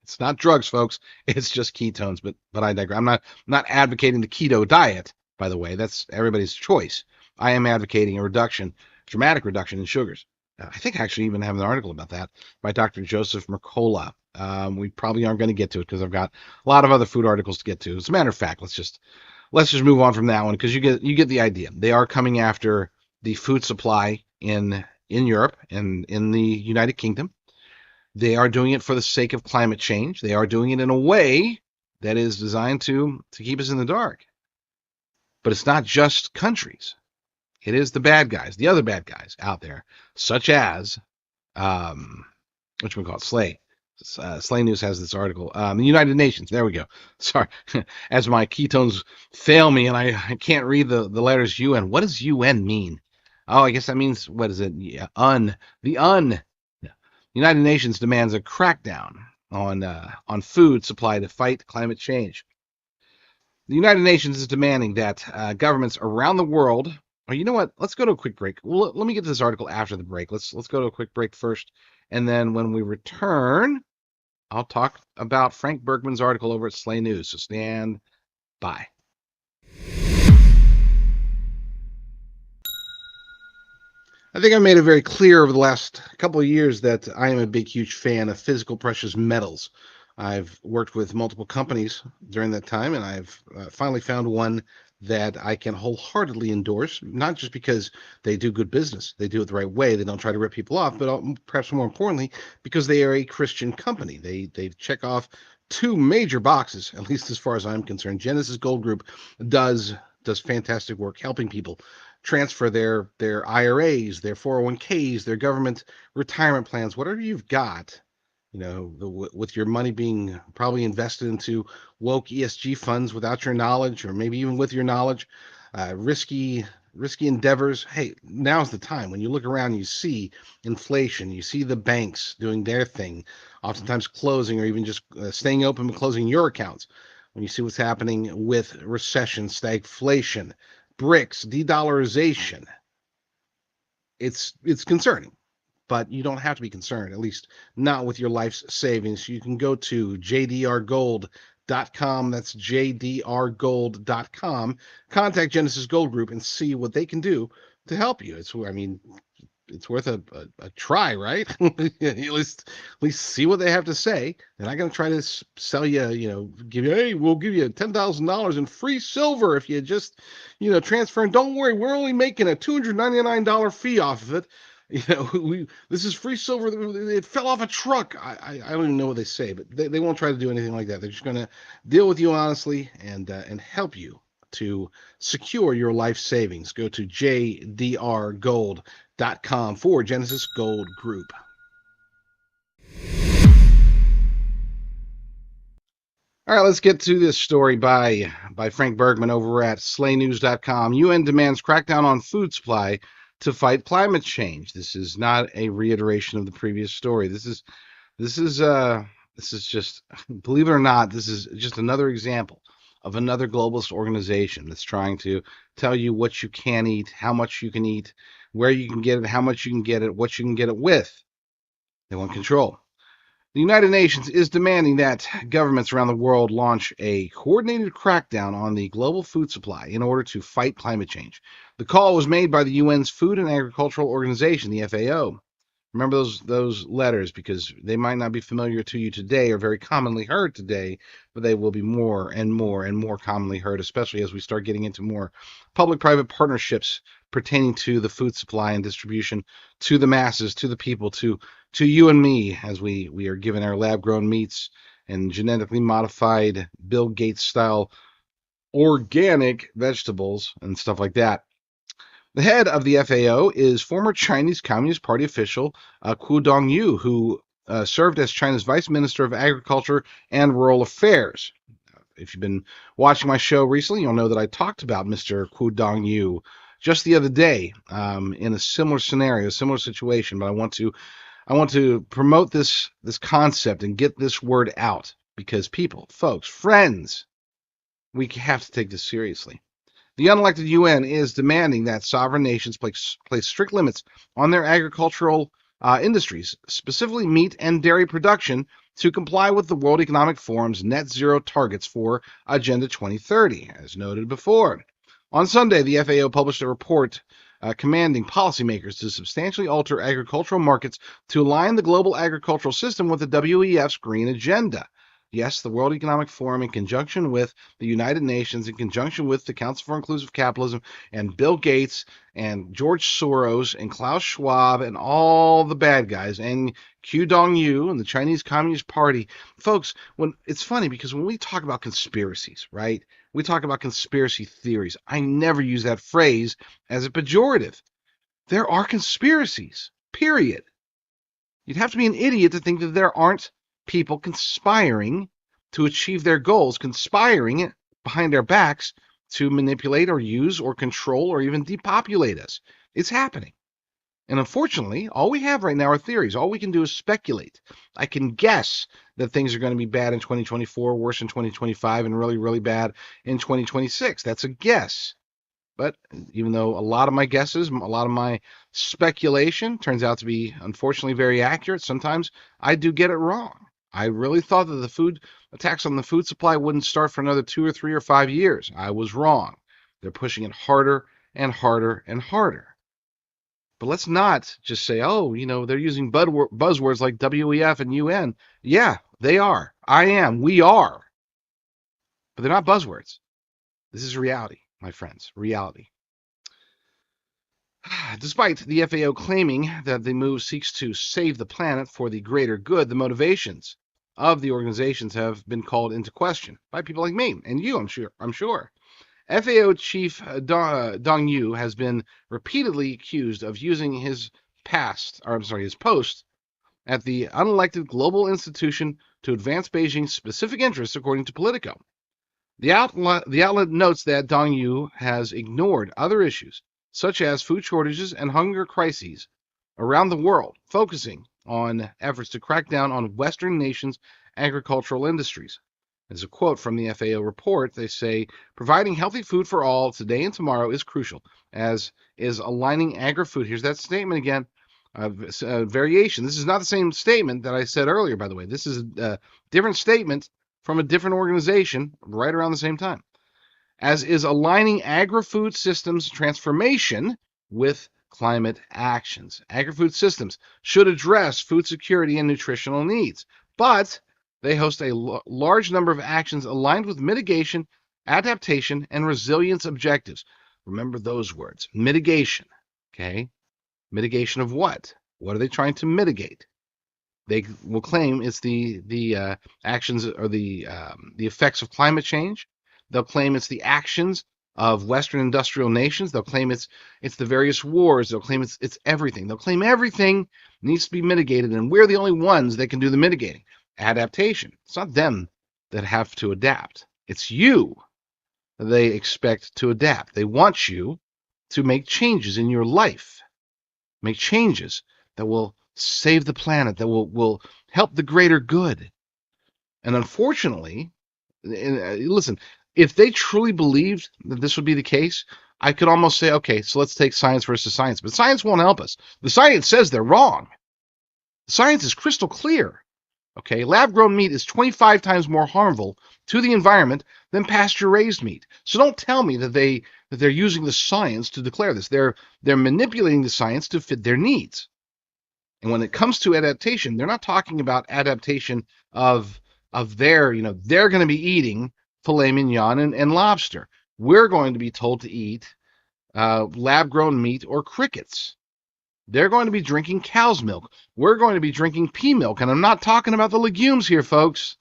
It's not drugs, folks. It's just ketones, but I digress. I'm not advocating the keto diet, by the way. That's everybody's choice. I am advocating a dramatic reduction in sugars. I think I actually even have an article about that by Dr. Joseph Mercola. We probably aren't going to get to it because I've got a lot of other food articles to get to. As a matter of fact, let's just move on from that one because you get the idea. They are coming after the food supply in Europe and in the United Kingdom. They are doing it for the sake of climate change. They are doing it in a way that is designed to keep us in the dark. But it's not just countries. It is the bad guys, the other bad guys out there, such as, which we call it, Slay. Slay News has this article. The United Nations. There we go. Sorry, as my ketones fail me and I can't read the letters UN. What does UN mean? Oh, I guess that means, what is it? Yeah, the United Nations demands a crackdown on food supply to fight climate change. The United Nations is demanding that governments around the world. Or you know what? Let's go to a quick break. Well, let me get to this article after the break. Let's go to a quick break first, and then when we return, I'll talk about Frank Bergman's article over at Slay News. So stand by. I think I made it very clear over the last couple of years that I am a big, huge fan of physical precious metals. I've worked with multiple companies during that time, and I've finally found one that I can wholeheartedly endorse, not just because they do good business, they do it the right way, they don't try to rip people off, but perhaps more importantly, because they are a Christian company. They check off two major boxes, at least as far as I'm concerned. Genesis Gold Group does fantastic work helping people transfer their IRAs, their 401ks, their government retirement plans, whatever you've got, with your money being probably invested into woke ESG funds without your knowledge, or maybe even with your knowledge, risky endeavors. Hey, now's the time. When you look around, you see inflation, you see the banks doing their thing, oftentimes closing or even just staying open but closing your accounts. When you see what's happening with recession, stagflation, BRICS, de-dollarization, it's concerning. But you don't have to be concerned, at least not with your life's savings. You can go to jdrgold.com. That's jdrgold.com. Contact Genesis Gold Group and see what they can do to help you. It's worth a try, right? At least see what they have to say. They're not going to try to sell you, we'll give you $10,000 in free silver if you just, transfer. And don't worry, we're only making a $299 fee off of it. This is free silver. It fell off a truck. I don't even know what they say, but they won't try to do anything like that. They're just going to deal with you honestly and help you to secure your life savings. Go to jdrgold.com for Genesis Gold Group. All right, let's get to this story by Frank Bergman over at slaynews.com. UN demands crackdown on food supply to fight climate change. This is not a reiteration of the previous story. This is just, believe it or not, this is just another example of another globalist organization that's trying to tell you what you can eat, how much you can eat, where you can get it, how much you can get it, what you can get it with. They want control. The United Nations is demanding that governments around the world launch a coordinated crackdown on the global food supply in order to fight climate change. The call was made by the UN's Food and Agricultural Organization, the FAO. Remember those letters, because they might not be familiar to you today or very commonly heard today, but they will be more and more and more commonly heard, especially as we start getting into more public-private partnerships pertaining to the food supply and distribution to the masses, to the people, to you and me, as we are given our lab-grown meats and genetically modified Bill Gates style organic vegetables and stuff like that. The head of the FAO is former Chinese Communist Party official Ku Dongyu, who served as China's Vice Minister of Agriculture and Rural Affairs. If you've been watching my show recently, you'll know that I talked about Mr. Ku Dongyu just the other day in a similar scenario, a similar situation. But I want to promote this concept and get this word out, because people, folks, friends, we have to take this seriously. The unelected UN is demanding that sovereign nations place strict limits on their agricultural industries, specifically meat and dairy production, to comply with the World Economic Forum's net zero targets for Agenda 2030, as noted before. On Sunday, the FAO published a report commanding policymakers to substantially alter agricultural markets to align the global agricultural system with the WEF's green agenda. Yes, the World Economic Forum, in conjunction with the United Nations, in conjunction with the Council for Inclusive Capitalism, and Bill Gates, and George Soros, and Klaus Schwab, and all the bad guys, and Ku Dongyu, and the Chinese Communist Party. Folks, it's funny, because when we talk about conspiracies, right, we talk about conspiracy theories. I never use that phrase as a pejorative. There are conspiracies, period. You'd have to be an idiot to think that there aren't people conspiring to achieve their goals, conspiring behind our backs to manipulate or use or control or even depopulate us. It's happening. And unfortunately, all we have right now are theories. All we can do is speculate. I can guess that things are going to be bad in 2024, worse in 2025, and really, really bad in 2026. That's a guess. But even though a lot of my guesses, a lot of my speculation turns out to be, unfortunately, very accurate, sometimes I do get it wrong. I really thought that the food attacks on the food supply wouldn't start for another 2 or 3 or 5 years. I was wrong. They're pushing it harder and harder and harder. But let's not just say, oh, they're using buzzwords like WEF and UN. Yeah, they are. I am. We are. But they're not buzzwords. This is reality, my friends. Reality. Despite the FAO claiming that the move seeks to save the planet for the greater good, the motivations of the organizations have been called into question by people like me and you, I'm sure. FAO chief Dong Yu has been repeatedly accused of using his post at the unelected global institution to advance Beijing's specific interests, according to Politico. The outlet notes that Dong Yu has ignored other issues, such as food shortages and hunger crises around the world, focusing on efforts to crack down on Western nations' agricultural industries. As a quote from the FAO report, they say, providing healthy food for all today and tomorrow is crucial, as is aligning agri-food. Here's that statement again, variation. This is not the same statement that I said earlier, by the way. This is a different statement from a different organization right around the same time, as is aligning agri-food systems transformation with climate actions. Agri-food systems should address food security and nutritional needs, but they host a large number of actions aligned with mitigation, adaptation, and resilience objectives. Remember those words, mitigation, okay? Mitigation of what? What are they trying to mitigate? They will claim it's the actions or the effects of climate change. They'll claim it's the actions of Western industrial nations. They'll claim it's the various wars. They'll claim it's everything. They'll claim everything needs to be mitigated, and we're the only ones that can do the mitigating. Adaptation. It's not them that have to adapt. It's you that they expect to adapt. They want you to make changes in your life. Make changes that will save the planet, that will help the greater good. And unfortunately, listen, if they truly believed that this would be the case, I could almost say, okay, so let's take science versus science. But science won't help us. The science says they're wrong. The science is crystal clear. Okay, lab-grown meat is 25 times more harmful to the environment than pasture-raised meat. So don't tell me that they're using the science to declare this. They're manipulating the science to fit their needs. And when it comes to adaptation, they're not talking about adaptation of their, they're going to be eating filet mignon and lobster. We're going to be told to eat lab-grown meat or crickets. They're going to be drinking cow's milk. We're going to be drinking pea milk. And I'm not talking about the legumes here, folks.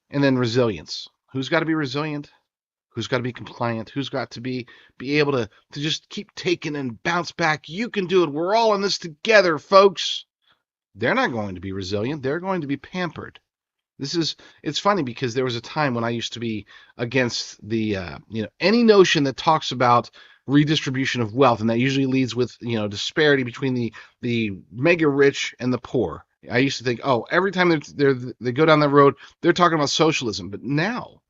And then resilience. Who's got to be resilient? Who's got to be compliant? Who's got to be able to just keep taking and bounce back? You can do it. We're all in this together, folks. They're not going to be resilient. They're going to be pampered. It's funny because there was a time when I used to be against the, any notion that talks about redistribution of wealth, and that usually leads with, disparity between the mega rich and the poor. I used to think, oh, every time they go down that road, they're talking about socialism. But now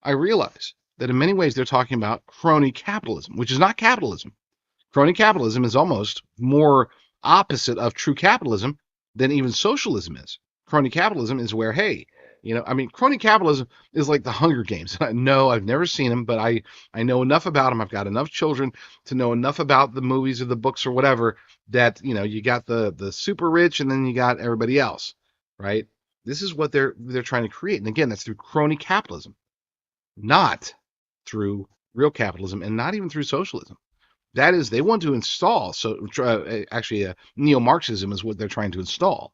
I realize that in many ways they're talking about crony capitalism, which is not capitalism. Crony capitalism is almost more opposite of true capitalism than even socialism is. Crony capitalism is where, hey, crony capitalism is like the Hunger Games. No, I've never seen them, but I know enough about them. I've got enough children to know enough about the movies or the books or whatever that, you got the super rich and then you got everybody else, right? This is what they're trying to create. And again, that's through crony capitalism, not through real capitalism and not even through socialism. That is, they want to install, neo-Marxism is what they're trying to install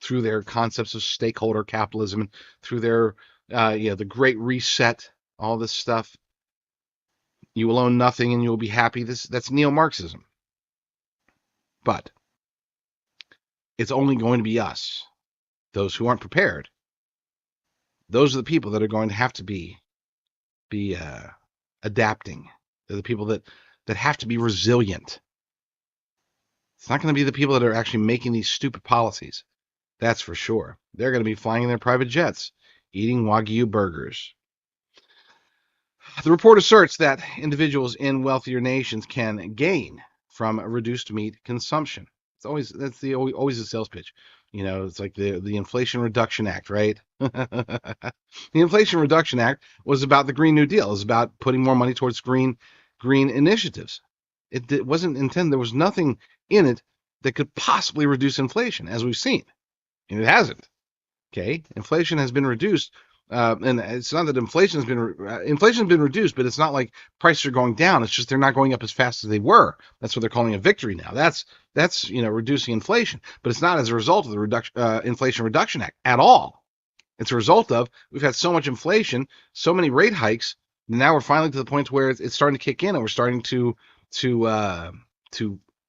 through their concepts of stakeholder capitalism and through their, the Great Reset, all this stuff. You will own nothing and you will be happy. That's neo-Marxism. But it's only going to be us, those who aren't prepared. Those are the people that are going to have to be adapting. They're the people that have to be resilient. It's not going to be the people that are actually making these stupid policies. That's for sure. They're going to be flying in their private jets, eating Wagyu burgers. The report asserts that individuals in wealthier nations can gain from reduced meat consumption. Always a sales pitch. It's like the Inflation Reduction Act, right? The Inflation Reduction Act was about the Green New Deal. It was about putting more money towards green initiatives. It wasn't intended. There was nothing in it that could possibly reduce inflation, as we've seen. And it hasn't. Okay, inflation has been reduced, and it's not that inflation has been reduced, but it's not like prices are going down. It's just they're not going up as fast as they were. That's what they're calling a victory now. That's reducing inflation, but it's not as a result of the Inflation Reduction Act at all. It's a result of we've had so much inflation, so many rate hikes. Now we're finally to the point where it's starting to kick in, and we're starting to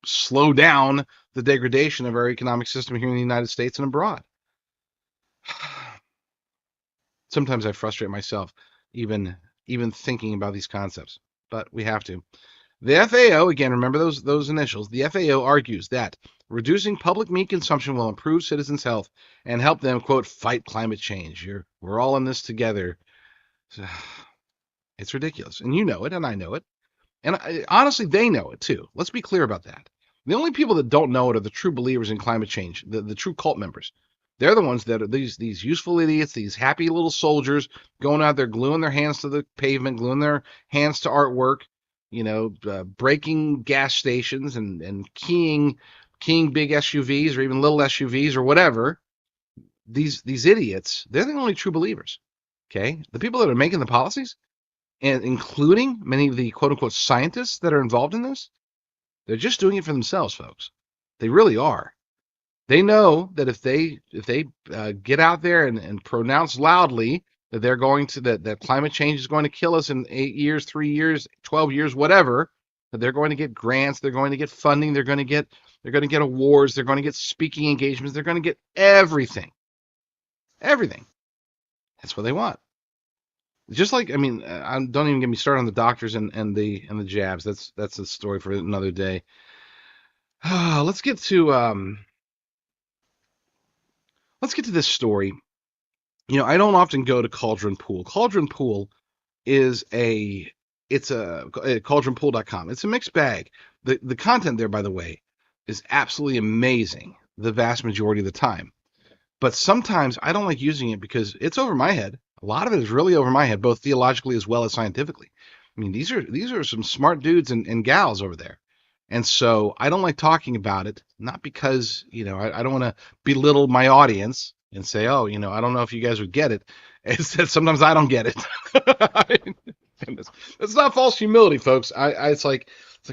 slow down the degradation of our economic system here in the United States and abroad. Sometimes I frustrate myself even thinking about these concepts, but we have to. The FAO, again, remember those initials. The FAO argues that reducing public meat consumption will improve citizens' health and help them, quote, fight climate change. We're all in this together. It's ridiculous, and you know it, and I know it, and honestly, they know it too. Let's be clear about that. The only people that don't know it are the true believers in climate change, the true cult members. They're the ones that are these useful idiots, these happy little soldiers going out there gluing their hands to the pavement, gluing their hands to artwork, breaking gas stations and keying big SUVs or even little SUVs or whatever. These idiots, they're the only true believers. Okay, the people that are making the policies, and including many of the quote unquote scientists that are involved in this, they're just doing it for themselves, folks. They really are. They know that if they get out there and pronounce loudly that they're going to that climate change is going to kill us in 8 years, 3 years, 12 years, whatever, that they're going to get grants, they're going to get funding, they're going to get awards, they're going to get speaking engagements, they're going to get everything. Everything. That's what they want. Just like, don't even get me started on the doctors and the jabs. That's a story for another day. Let's get to this story. I don't often go to Cauldron Pool. Cauldron Pool is cauldronpool.com. It's a mixed bag. The content there, by the way, is absolutely amazing the vast majority of the time. But sometimes I don't like using it because it's over my head. A lot of it is really over my head, both theologically as well as scientifically. I mean, these are some smart dudes and gals over there. And so I don't like talking about it, not because, I don't want to belittle my audience and say, oh, I don't know if you guys would get it. It's that sometimes I don't get it. And that's not false humility, folks. It's like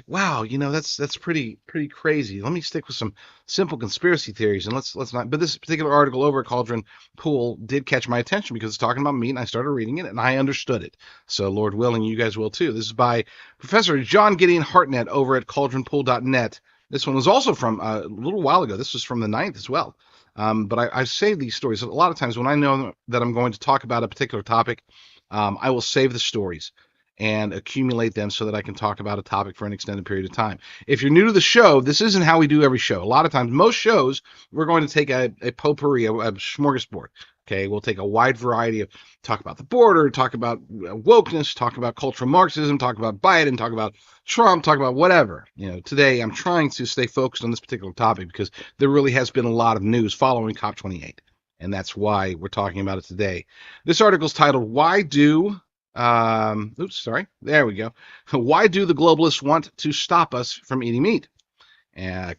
wow, that's pretty crazy. Let me stick with some simple conspiracy theories and let's not. But this particular article over at Cauldron Pool did catch my attention because it's talking about meat, and I started reading it and I understood it. So Lord willing, you guys will too. This is by Professor John Gideon Hartnett over at cauldronpool.net. This one was also from a little while ago. This was from the 9th as well. But I save these stories. A lot of times when I know that I'm going to talk about a particular topic, I will save the stories and accumulate them so that I can talk about a topic for an extended period of time. If you're new to the show, this isn't how we do every show. A lot of times, most shows, we're going to take a potpourri, a smorgasbord. Okay, we'll take a wide variety of talk about the border, talk about wokeness, talk about cultural Marxism, talk about Biden, talk about Trump, talk about whatever. Today I'm trying to stay focused on this particular topic because there really has been a lot of news following COP28, and that's why we're talking about it today. This article is titled, Why Do There we go. Why do the globalists want to stop us from eating meat?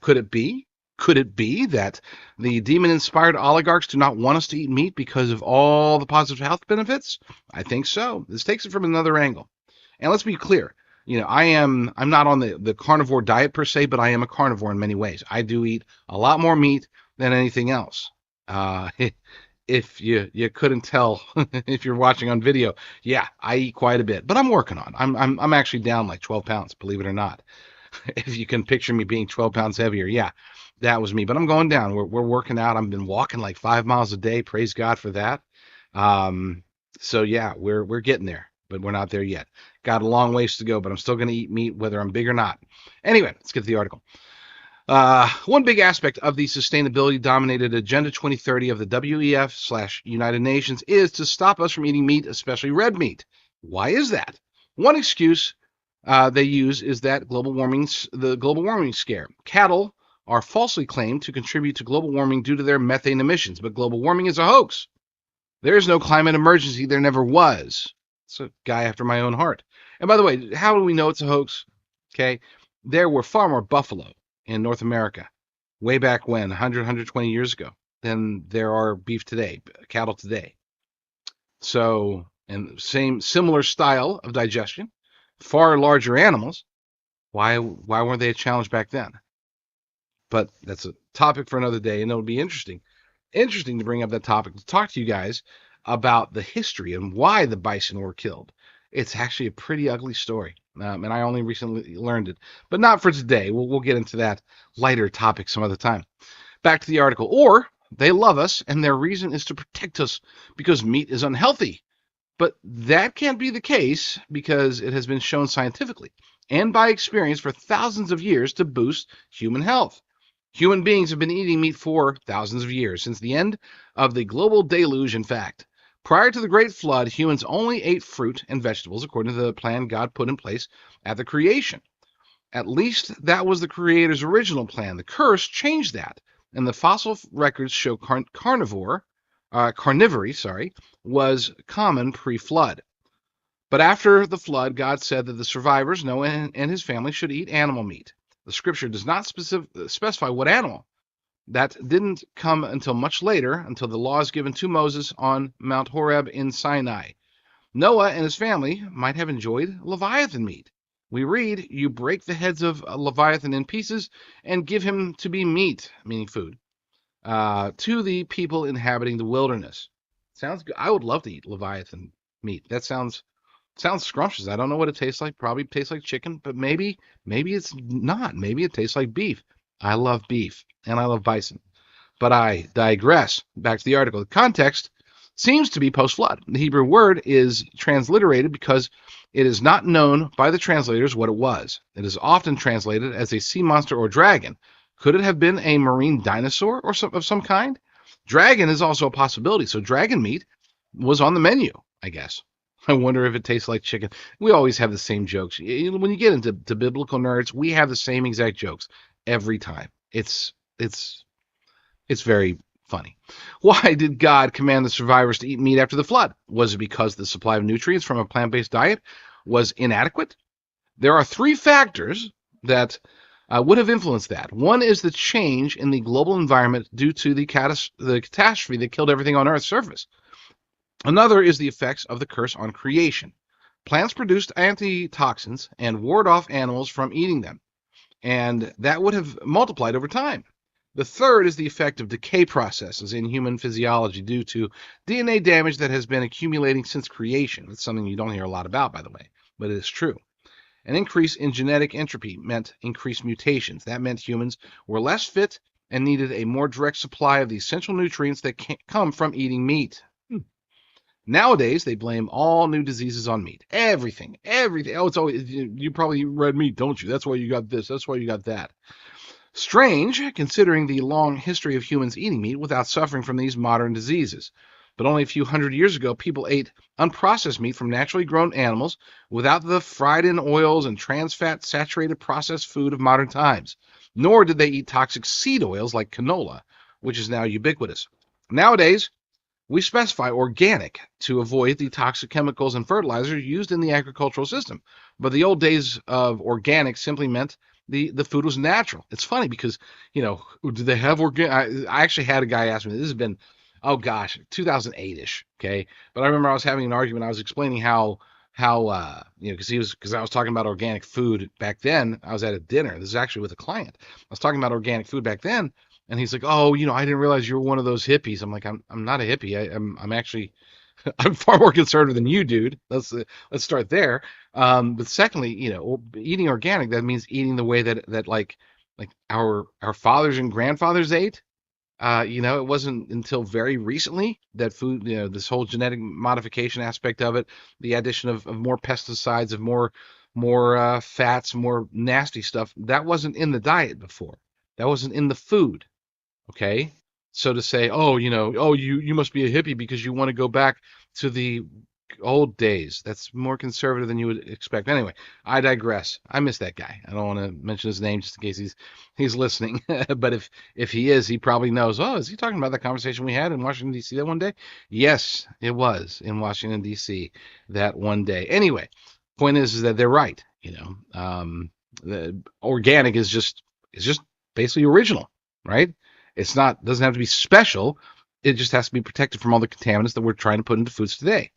Could it be? Could it be that the demon-inspired oligarchs do not want us to eat meat because of all the positive health benefits? I think so. This takes it from another angle. And let's be clear. I'm not on the carnivore diet per se, but I am a carnivore in many ways. I do eat a lot more meat than anything else. If you couldn't tell, if you're watching on video, yeah, I eat quite a bit, but I'm working on. I'm actually down like 12 pounds, believe it or not. If you can picture me being 12 pounds heavier, yeah, that was me. But I'm going down. We're working out. I've been walking like 5 miles a day. Praise God for that. So yeah, we're getting there, but we're not there yet. Got a long ways to go, but I'm still going to eat meat whether I'm big or not. Anyway, let's get to the article. One big aspect of the sustainability-dominated Agenda 2030 of the WEF/United Nations is to stop us from eating meat, especially red meat. Why is that? One excuse they use is that the global warming scare. Cattle are falsely claimed to contribute to global warming due to their methane emissions, but global warming is a hoax. There is no climate emergency. There never was. It's a guy after my own heart. And by the way, how do we know it's a hoax? Okay, there were far more buffalo in North America way back when, 100, 120 years ago, than there are cattle today. So, and similar style of digestion, far larger animals. Why weren't they a challenge back then? But that's a topic for another day, and it'll be interesting to bring up that topic, to talk to you guys about the history and why the bison were killed. It's actually a pretty ugly story, and I only recently learned it, but not for today. We'll get into that lighter topic some other time. Back to the article. Or they love us, and their reason is to protect us because meat is unhealthy. But that can't be the case because it has been shown scientifically and by experience for thousands of years to boost human health. Human beings have been eating meat for thousands of years, since the end of the global deluge, in fact. Prior to the Great Flood, humans only ate fruit and vegetables according to the plan God put in place at the creation. At least that was the Creator's original plan. The curse changed that, and the fossil records show carnivory, was common pre-flood. But after the flood, God said that the survivors, Noah and his family, should eat animal meat. The scripture does not specify what animal. That didn't come until much later, until the laws given to Moses on Mount Horeb in Sinai. Noah and his family might have enjoyed Leviathan meat. We read, you break the heads of a Leviathan in pieces and give him to be meat, meaning food, to the people inhabiting the wilderness. Sounds good. I would love to eat Leviathan meat. That sounds scrumptious. I don't know what it tastes like. Probably tastes like chicken, but maybe it's not. Maybe it tastes like beef. I love beef, and I love bison. But I digress. Back to the article. The context seems to be post-flood. The Hebrew word is transliterated because it is not known by the translators what it was. It is often translated as a sea monster or dragon. Could it have been a marine dinosaur or of some kind? Dragon is also a possibility, so dragon meat was on the menu, I guess. I wonder if it tastes like chicken. We always have the same jokes. When you get into biblical nerds, we have the same exact jokes every time. It's very Funny. Why did God command the survivors to eat meat after the flood? Was it because the supply of nutrients from a plant-based diet was inadequate? There are three factors that would have influenced that. One is the change in the global environment due to the catastrophe that killed everything on Earth's surface. Another is the effects of the curse on creation. Plants produced antitoxins and ward off animals from eating them, and that would have multiplied over time. The third is the effect of decay processes in human physiology due to DNA damage that has been accumulating since creation. It's something you don't hear a lot about, by the way, but it is true. An increase in genetic entropy meant increased mutations. That meant humans were less fit and needed a more direct supply of the essential nutrients that come from eating meat. Nowadays, they blame all new diseases on meat. Everything. Oh, it's always, you probably eat red meat, don't you? That's why you got this. That's why you got that. Strange, considering the long history of humans eating meat without suffering from these modern diseases. But only a few hundred years ago, people ate unprocessed meat from naturally grown animals without the fried-in oils and trans-fat saturated processed food of modern times. Nor did they eat toxic seed oils like canola, which is now ubiquitous. Nowadays, we specify organic to avoid the toxic chemicals and fertilizers used in the agricultural system. But the old days of organic simply meant the food was natural. It's funny because, do they have organic? I actually had a guy ask me, this has been, 2008-ish, okay? But I remember I was having an argument. I was explaining how because I was talking about organic food back then. I was at a dinner. This is actually with a client. I was talking about organic food back then, and he's like, "Oh, I didn't realize you were one of those hippies." I'm like, "I'm not a hippie. I'm actually I'm far more conservative than you, dude. Let's start there." But secondly, eating organic, that means eating the way that like our fathers and grandfathers ate. It wasn't until very recently that food, this whole genetic modification aspect of it, the addition of more pesticides, of more fats, more nasty stuff, that wasn't in the diet before. That wasn't in the food. Okay. So to say, you must be a hippie because you want to go back to the old days, that's more conservative than you would expect. Anyway, I digress. I miss that guy. I don't want to mention his name just in case he's listening. But if he is, he probably knows. Oh, is he talking about that conversation we had in Washington, D.C. that one day? Yes, it was in Washington, D.C. that one day. Anyway, point is that they're right. The organic is just basically original, right? Doesn't have to be special. It just has to be protected from all the contaminants that we're trying to put into foods today.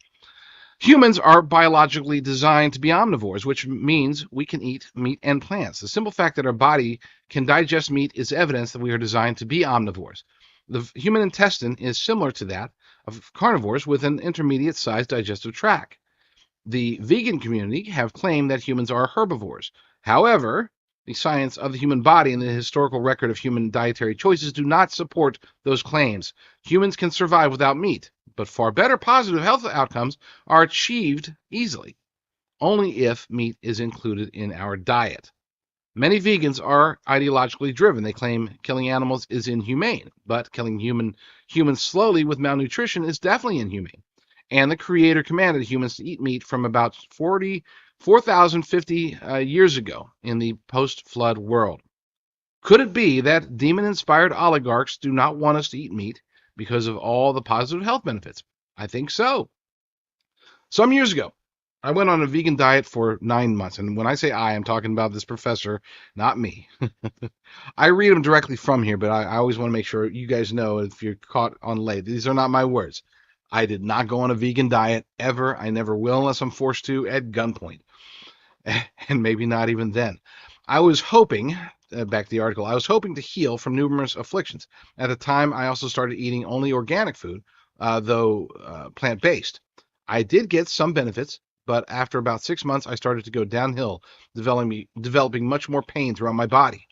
Humans are biologically designed to be omnivores, which means we can eat meat and plants. The simple fact that our body can digest meat is evidence that we are designed to be omnivores. The human intestine is similar to that of carnivores with an intermediate-sized digestive tract. The vegan community have claimed that humans are herbivores. However, the science of the human body and the historical record of human dietary choices do not support those claims. Humans can survive without meat, but far better positive health outcomes are achieved easily, only if meat is included in our diet. Many vegans are ideologically driven. They claim killing animals is inhumane, but killing humans slowly with malnutrition is definitely inhumane. And the Creator commanded humans to eat meat from about 4,050 years ago in the post-flood world. Could it be that demon-inspired oligarchs do not want us to eat meat because of all the positive health benefits? I think so. Some years ago, I went on a vegan diet for 9 months. And when I say I'm talking about this professor, not me. I read them directly from here, but I always want to make sure you guys know if you're caught on late. These are not my words. I did not go on a vegan diet ever. I never will unless I'm forced to at gunpoint. And maybe not even then. I was hoping, back to the article, I was hoping to heal from numerous afflictions. At the time, I also started eating only organic food, though plant-based. I did get some benefits, but after about 6 months, I started to go downhill, developing much more pain throughout my body.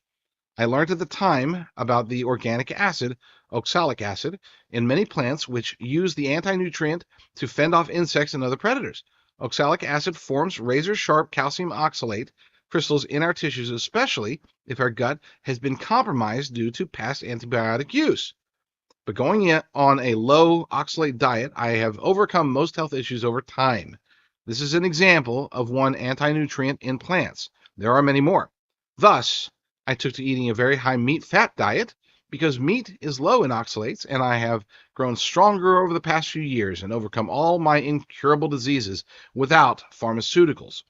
I learned at the time about the organic acid, oxalic acid, in many plants which use the anti-nutrient to fend off insects and other predators. Oxalic acid forms razor-sharp calcium oxalate crystals in our tissues, especially if our gut has been compromised due to past antibiotic use. But going on a low oxalate diet, I have overcome most health issues over time. This is an example of one anti-nutrient in plants. There are many more. Thus, I took to eating a very high meat-fat diet because meat is low in oxalates, and I have grown stronger over the past few years and overcome all my incurable diseases without pharmaceuticals.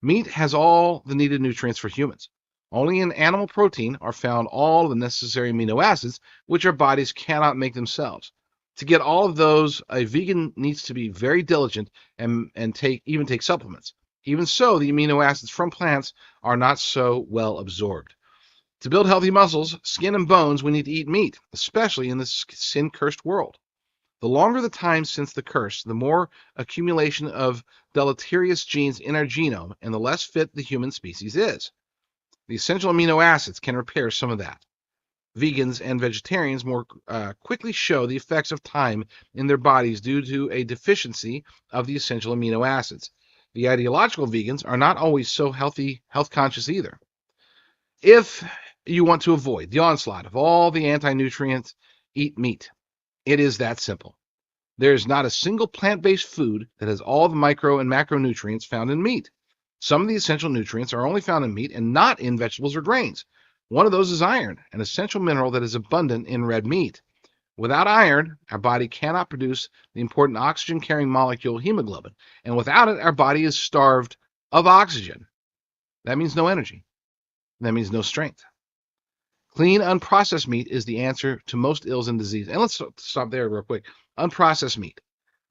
Meat has all the needed nutrients for humans. Only in animal protein are found all the necessary amino acids, which our bodies cannot make themselves. To get all of those, a vegan needs to be very diligent and take supplements. Even so, the amino acids from plants are not so well absorbed. To build healthy muscles, skin, and bones, we need to eat meat, especially in this sin-cursed world. The longer the time since the curse, the more accumulation of deleterious genes in our genome, and the less fit the human species is. The essential amino acids can repair some of that. Vegans and vegetarians more quickly show the effects of time in their bodies due to a deficiency of the essential amino acids. The ideological vegans are not always so health conscious either. If you want to avoid the onslaught of all the anti-nutrients, eat meat. It is that simple. There is not a single plant-based food that has all the micro and macronutrients found in meat. Some of the essential nutrients are only found in meat and not in vegetables or grains. One of those is iron, an essential mineral that is abundant in red meat. Without iron, our body cannot produce the important oxygen-carrying molecule hemoglobin, and without it, our body is starved of oxygen. That means no energy. That means no strength. Clean, unprocessed meat is the answer to most ills and disease. And let's stop there real quick. Unprocessed meat.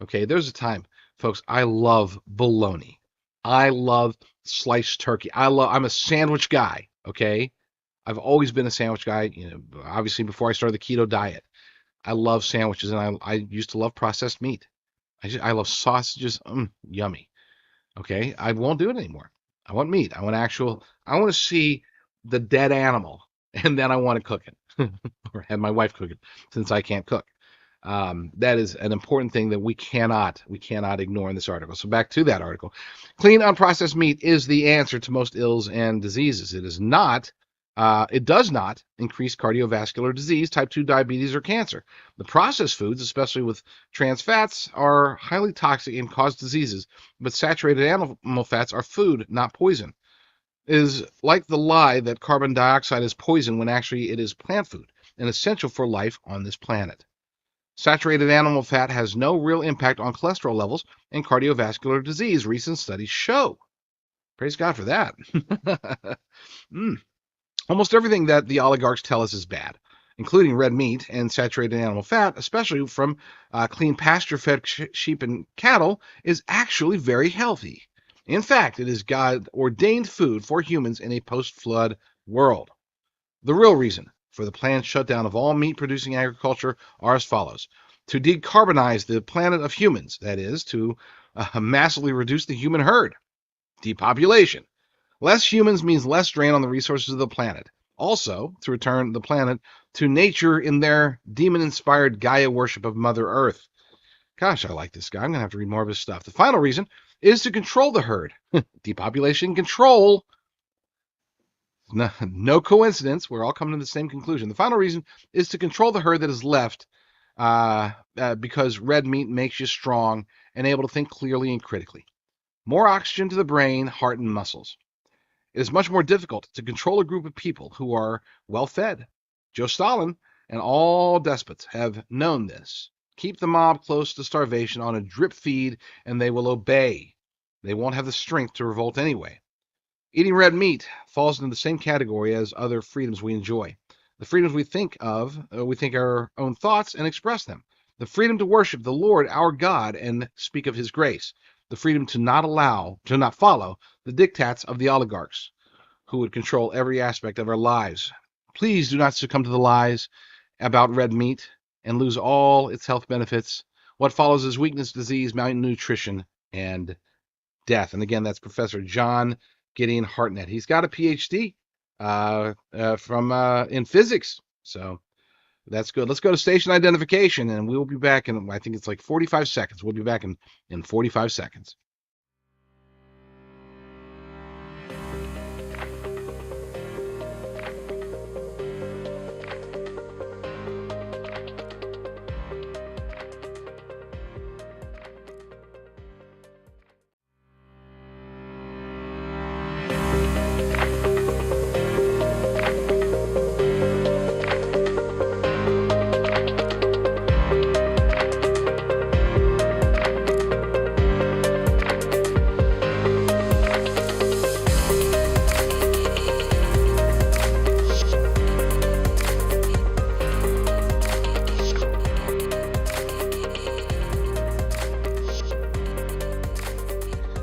Okay, there's a time, folks, I love bologna. I love sliced turkey. I'm a sandwich guy, okay? I've always been a sandwich guy, obviously before I started the keto diet. I love sandwiches, and I used to love processed meat. I love sausages. Yummy. Okay, I won't do it anymore. I want meat. I want to see the dead animal, and then I want to cook it or have my wife cook it, since I can't cook. That is an important thing that we cannot ignore in this article. So back to that article. Clean, unprocessed meat is the answer to most ills and diseases. It does not increase cardiovascular disease, type 2 diabetes, or cancer. The processed foods, especially with trans fats, are highly toxic and cause diseases, but saturated animal fats are food, not poison. It is like the lie that carbon dioxide is poison when actually it is plant food and essential for life on this planet. Saturated animal fat has no real impact on cholesterol levels and cardiovascular disease, recent studies show. Praise God for that. Almost everything that the oligarchs tell us is bad, including red meat and saturated animal fat, especially from clean pasture-fed sheep and cattle, is actually very healthy. In fact, it is God-ordained food for humans in a post-flood world. The real reason for the planned shutdown of all meat-producing agriculture are as follows. To decarbonize the planet of humans, that is, to massively reduce the human herd. Depopulation. Less humans means less drain on the resources of the planet. Also, to return the planet to nature in their demon-inspired Gaia worship of Mother Earth. Gosh, I like this guy. I'm going to have to read more of his stuff. The final reason is to control the herd. Depopulation control. No coincidence. We're all coming to the same conclusion. The final reason is to control the herd that is left because red meat makes you strong and able to think clearly and critically. More oxygen to the brain, heart, and muscles. It is much more difficult to control a group of people who are well-fed. Joe Stalin and all despots have known this. Keep the mob close to starvation on a drip feed, and they will obey. They won't have the strength to revolt anyway. Eating red meat falls into the same category as other freedoms we enjoy. The freedoms we think our own thoughts and express them. The freedom to worship the Lord our God and speak of his grace. The freedom to not follow the diktats of the oligarchs who would control every aspect of our lives. Please do not succumb to the lies about red meat and lose all its health benefits. What follows is weakness, disease, malnutrition, and death. And again, that's Professor John Gideon Hartnett. He's got a PhD in physics. So that's good. Let's go to station identification, and we'll be back in, I think it's like 45 seconds. We'll be back in 45 seconds.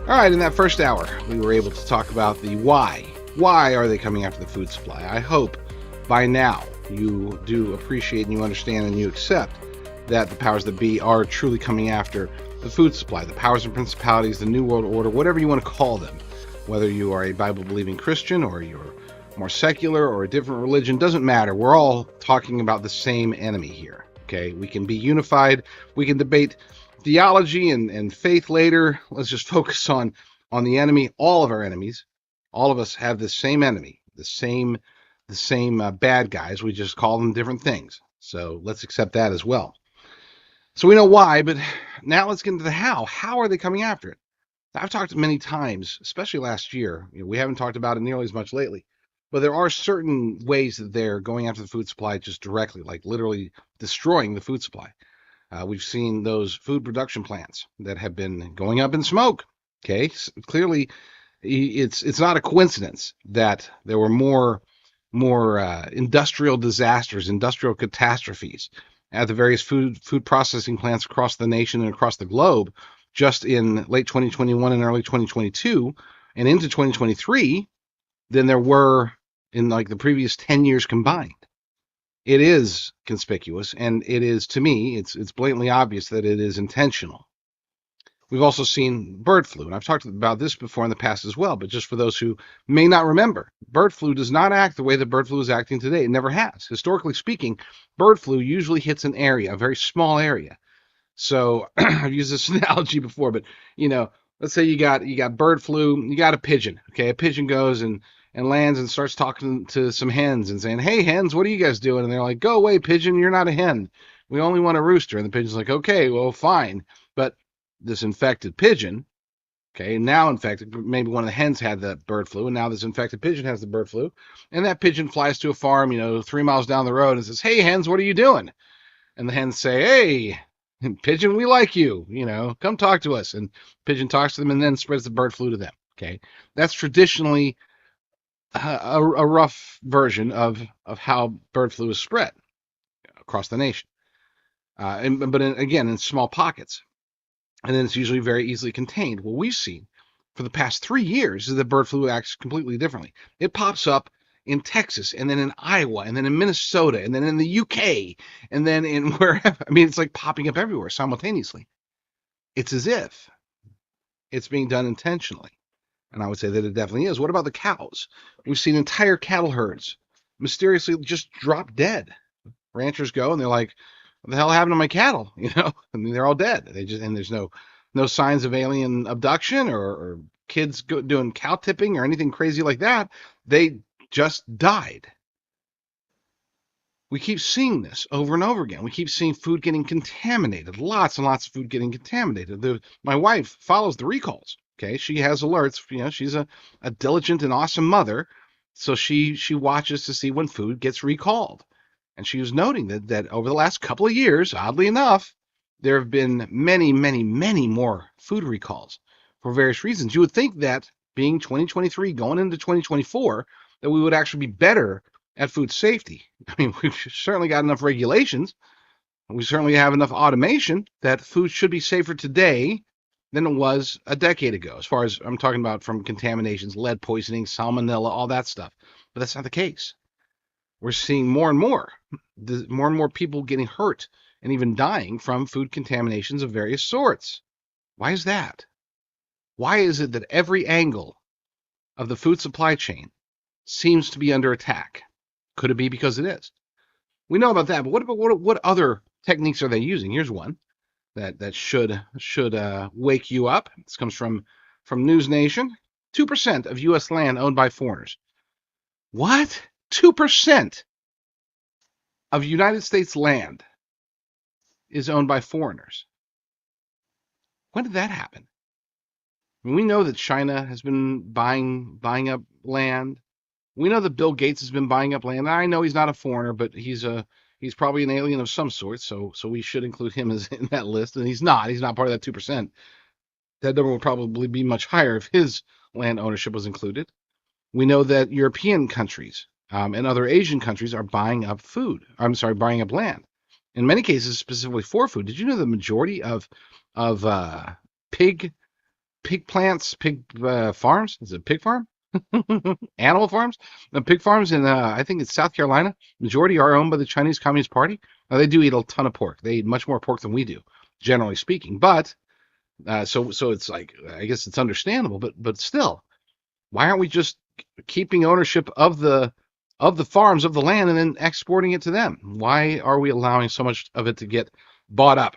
All right, in that first hour, we were able to talk about the why. Why are they coming after the food supply? I hope by now you do appreciate and you understand and you accept that the powers that be are truly coming after the food supply, the powers and principalities, the New World Order, whatever you want to call them. Whether you are a Bible-believing Christian or you're more secular or a different religion, doesn't matter. We're all talking about the same enemy here. Okay, we can be unified. We can debate theology and faith later. Let's just focus on the enemy. All of our enemies, all of us have the same enemy, the same bad guys. We just call them different things. So let's accept that as well. So we know why, but now let's get into the how. How are they coming after it? I've talked many times, especially last year. We haven't talked about it nearly as much lately, but there are certain ways that they're going after the food supply just directly, like literally destroying the food supply. We've seen those food production plants that have been going up in smoke. Okay, clearly, it's not a coincidence that there were more industrial disasters, industrial catastrophes at the various food processing plants across the nation and across the globe, just in late 2021 and early 2022 and into 2023 than there were in like the previous 10 years combined. It is conspicuous, and it is, to me, it's blatantly obvious that it is intentional. We've also seen bird flu, and I've talked about this before in the past as well, but just for those who may not remember, bird flu does not act the way that bird flu is acting today. It never has. Historically speaking, bird flu usually hits an area, a very small area. So I've used this analogy before, but let's say you got bird flu, you got a pigeon. Okay, a pigeon goes and lands and starts talking to some hens and saying, "Hey hens, what are you guys doing?" And they're like, "Go away, pigeon, you're not a hen. We only want a rooster." And the pigeon's like, "Okay, well, fine." But this infected pigeon, okay, now infected, maybe one of the hens had the bird flu, and now this infected pigeon has the bird flu, and that pigeon flies to a farm, 3 miles down the road and says, "Hey hens, what are you doing?" And the hens say, "Hey, pigeon, we like you, come talk to us." And pigeon talks to them and then spreads the bird flu to them. Okay, that's traditionally a rough version of how bird flu is spread across the nation, but again in small pockets, and then it's usually very easily contained. What we've seen for the past 3 years is that bird flu acts completely differently. It pops up in Texas, and then in Iowa, and then in Minnesota, and then in the UK, and then in wherever. I mean, it's like popping up everywhere simultaneously. It's as if it's being done intentionally. And I would say that it definitely is. What about the cows? We've seen entire cattle herds mysteriously just drop dead. Ranchers go and they're like, "What the hell happened to my cattle?" I mean, they're all dead. And there's no signs of alien abduction or kids doing cow tipping or anything crazy like that. They just died. We keep seeing this over and over again. We keep seeing food getting contaminated. Lots and lots of food getting contaminated. My wife follows the recalls. Okay, she has alerts. She's a diligent and awesome mother, so she watches to see when food gets recalled. And she was noting that over the last couple of years, oddly enough, there have been many, many, many more food recalls for various reasons. You would think that being 2023 going into 2024, that we would actually be better at food safety. I mean, we've certainly got enough regulations. We certainly have enough automation that food should be safer today than it was a decade ago, as far as I'm talking about from contaminations, lead poisoning, salmonella, all that stuff. But that's not the case. We're seeing more and more people getting hurt and even dying from food contaminations of various sorts. Why is that? Why is it that every angle of the food supply chain seems to be under attack? Could it be because it is? We know about that, but what other techniques are they using? Here's one that should wake you up. This comes from News Nation. 2% of U.S. land owned by foreigners. What? 2% of United States land is owned by foreigners. When did that happen? I mean, we know that China has been buying up land. We know that Bill Gates has been buying up land. I know he's not a foreigner, but he's probably an alien of some sort, so we should include him in that list. And he's not part of that 2%. That number would probably be much higher if his land ownership was included. We know that European countries and other Asian countries are buying up land. In many cases, specifically for food. Did you know the majority of pig pig plants, pig farms. Is it pig farm? Animal farms? The pig farms in, I think it's South Carolina. Majority are owned by the Chinese Communist Party. Now, they do eat a ton of pork. They eat much more pork than we do, generally speaking. But so it's like, I guess it's understandable. But still, why aren't we just keeping ownership of the farms, of the land, and then exporting it to them? Why are we allowing so much of it to get bought up?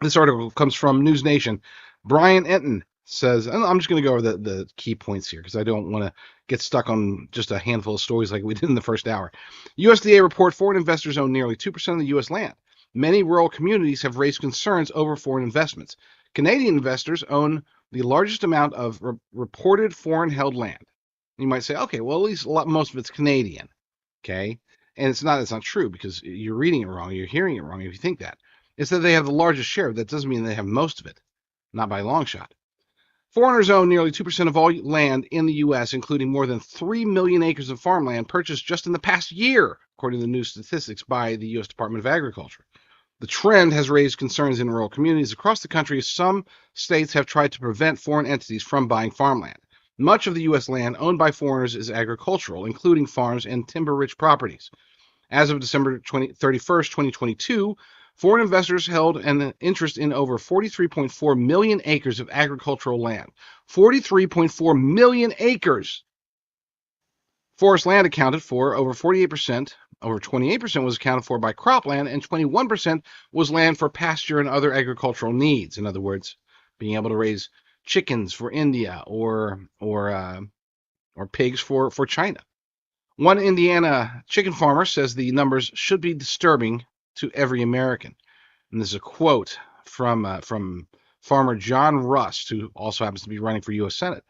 This article comes from News Nation. Brian Enton says, and I'm just going to go over the key points here because I don't want to get stuck on just a handful of stories like we did in the first hour. USDA report foreign investors own nearly 2% of the U.S. land. Many rural communities have raised concerns over foreign investments. Canadian investors own the largest amount of reported foreign-held land. You might say, okay, well, at least most of it's Canadian, okay? And it's not true because you're reading it wrong, you're hearing it wrong if you think that. It's that they have the largest share. That doesn't mean they have most of it, not by a long shot. Foreigners own nearly 2% of all land in the U.S., including more than 3 million acres of farmland purchased just in the past year, according to new statistics by the U.S. Department of Agriculture. The trend has raised concerns in rural communities across the country as some states have tried to prevent foreign entities from buying farmland. Much of the U.S. land owned by foreigners is agricultural, including farms and timber-rich properties. As of December 31st, 2022, foreign investors held an interest in over 43.4 million acres of agricultural land. 43.4 million acres! Forest land accounted for over 48%. Over 28% was accounted for by cropland, and 21% was land for pasture and other agricultural needs. In other words, being able to raise chickens for India or pigs for China. One Indiana chicken farmer says the numbers should be disturbing to every American. And this is a quote from farmer John Rust, who also happens to be running for U.S. Senate.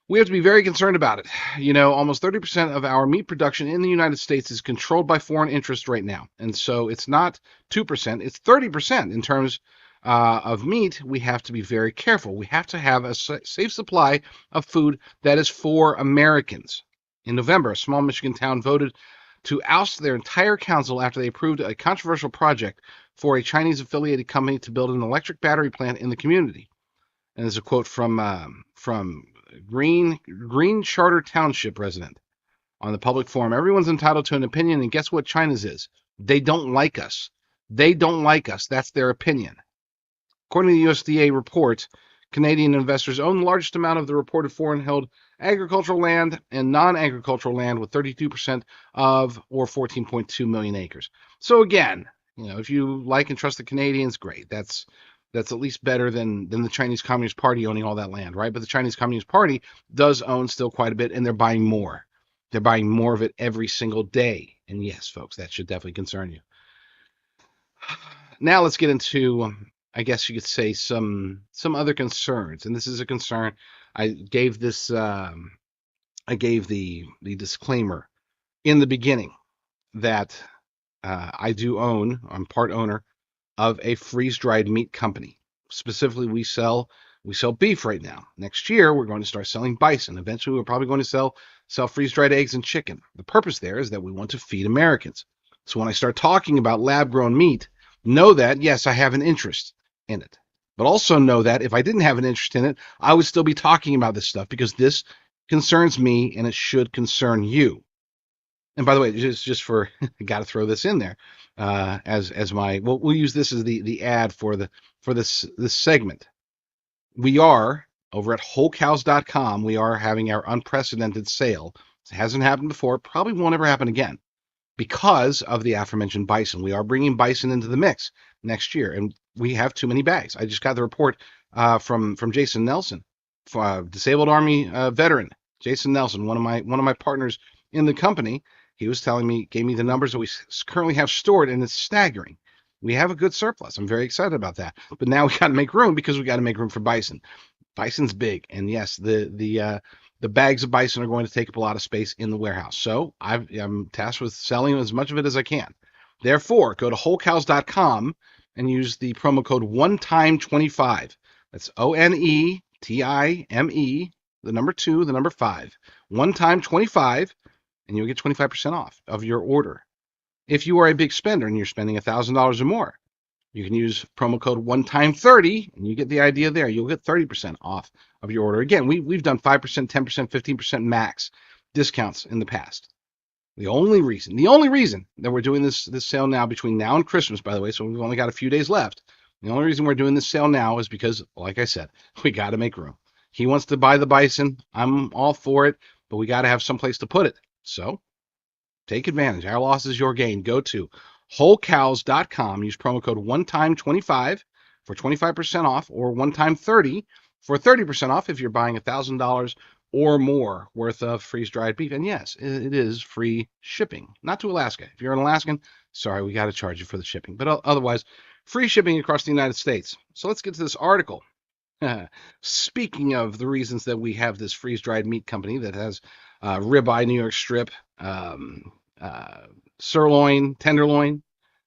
We have to be very concerned about it. You know, almost 30% of our meat production in the United States is controlled by foreign interests right now. And so it's not 2%, it's 30% in terms of meat. We have to be very careful. We have to have a safe supply of food that is for Americans. In November, a small Michigan town voted to oust their entire council after they approved a controversial project for a Chinese-affiliated company to build an electric battery plant in the community. And there's a quote from Green Charter Township resident on the public forum. Everyone's entitled to an opinion, and guess what China's is? They don't like us. They don't like us. That's their opinion. According to the USDA report, Canadian investors own the largest amount of the reported foreign-held agricultural land and non-agricultural land, with 32% of, or 14.2 million acres. So again, you know, if you like and trust the Canadians, great. That's at least better than the Chinese Communist Party owning all that land, right? But the Chinese Communist Party does own still quite a bit, and they're buying more. They're buying more of it every single day. And yes, folks, that should definitely concern you. Now let's get into, I guess you could say, some other concerns. And this is a concern. I gave this, I gave the disclaimer in the beginning that I'm part owner of a freeze-dried meat company. Specifically, we sell beef right now. Next year, we're going to start selling bison. Eventually, we're probably going to sell freeze-dried eggs and chicken. The purpose there is that we want to feed Americans. So when I start talking about lab-grown meat, know that, yes, I have an interest in it. But also know that if I didn't have an interest in it, I would still be talking about this stuff because this concerns me and it should concern you. And by the way, just for, I got to throw this in there as my, well, we'll use this as the ad for this segment. We are over at wholecows.com. We are having our unprecedented sale. It hasn't happened before. Probably won't ever happen again because of the aforementioned bison. We are bringing bison into the mix next year, and we have too many bags. I just got the report from Jason Nelson, disabled Army veteran. Jason Nelson, one of my partners in the company. He was telling me, gave me the numbers that we currently have stored, and it's staggering. We have a good surplus. I'm very excited about that. But now we got to make room because we got to make room for bison. Bison's big, and yes, the bags of bison are going to take up a lot of space in the warehouse. So I'm tasked with selling as much of it as I can. Therefore, go to wholecows.com and use the promo code ONETIME25. That's ONETIME, the number 2, the number 5. ONETIME25. And you'll get 25% off of your order. If you are a big spender and you're spending $1,000 or more, You can use promo code ONETIME30, and you get the idea there. You'll get 30% off of your order. Again, we've done 5%, 10%, 15% max discounts in the past. The only reason that we're doing this sale now, between now and Christmas, by the way, so we've only got a few days left. The only reason we're doing this sale now is because, like I said, we got to make room. He wants to buy the bison. I'm all for it, but we got to have some place to put it. So take advantage. Our loss is your gain. Go to wholecows.com. Use promo code ONETIME25 for 25% off, or ONETIME30 for 30% off if you're buying $1,000 or more worth of freeze-dried beef. And yes, it is free shipping. Not to Alaska. If you're an Alaskan, sorry, we got to charge you for the shipping. But otherwise, free shipping across the United States. So let's get to this article. Speaking of the reasons that we have this freeze-dried meat company that has ribeye, New York strip, sirloin, tenderloin,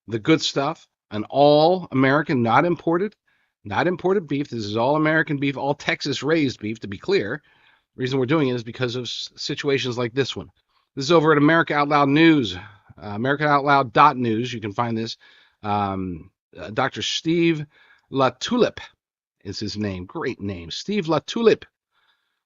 the good stuff, an all American, not imported beef. This is all American beef, all Texas raised beef, to be clear. The reason we're doing it is because of situations like this one. This is over at America Out Loud News, AmericaOutloud.news. You can find this. Dr. Steve LaTulip is his name. Great name. Steve LaTulip.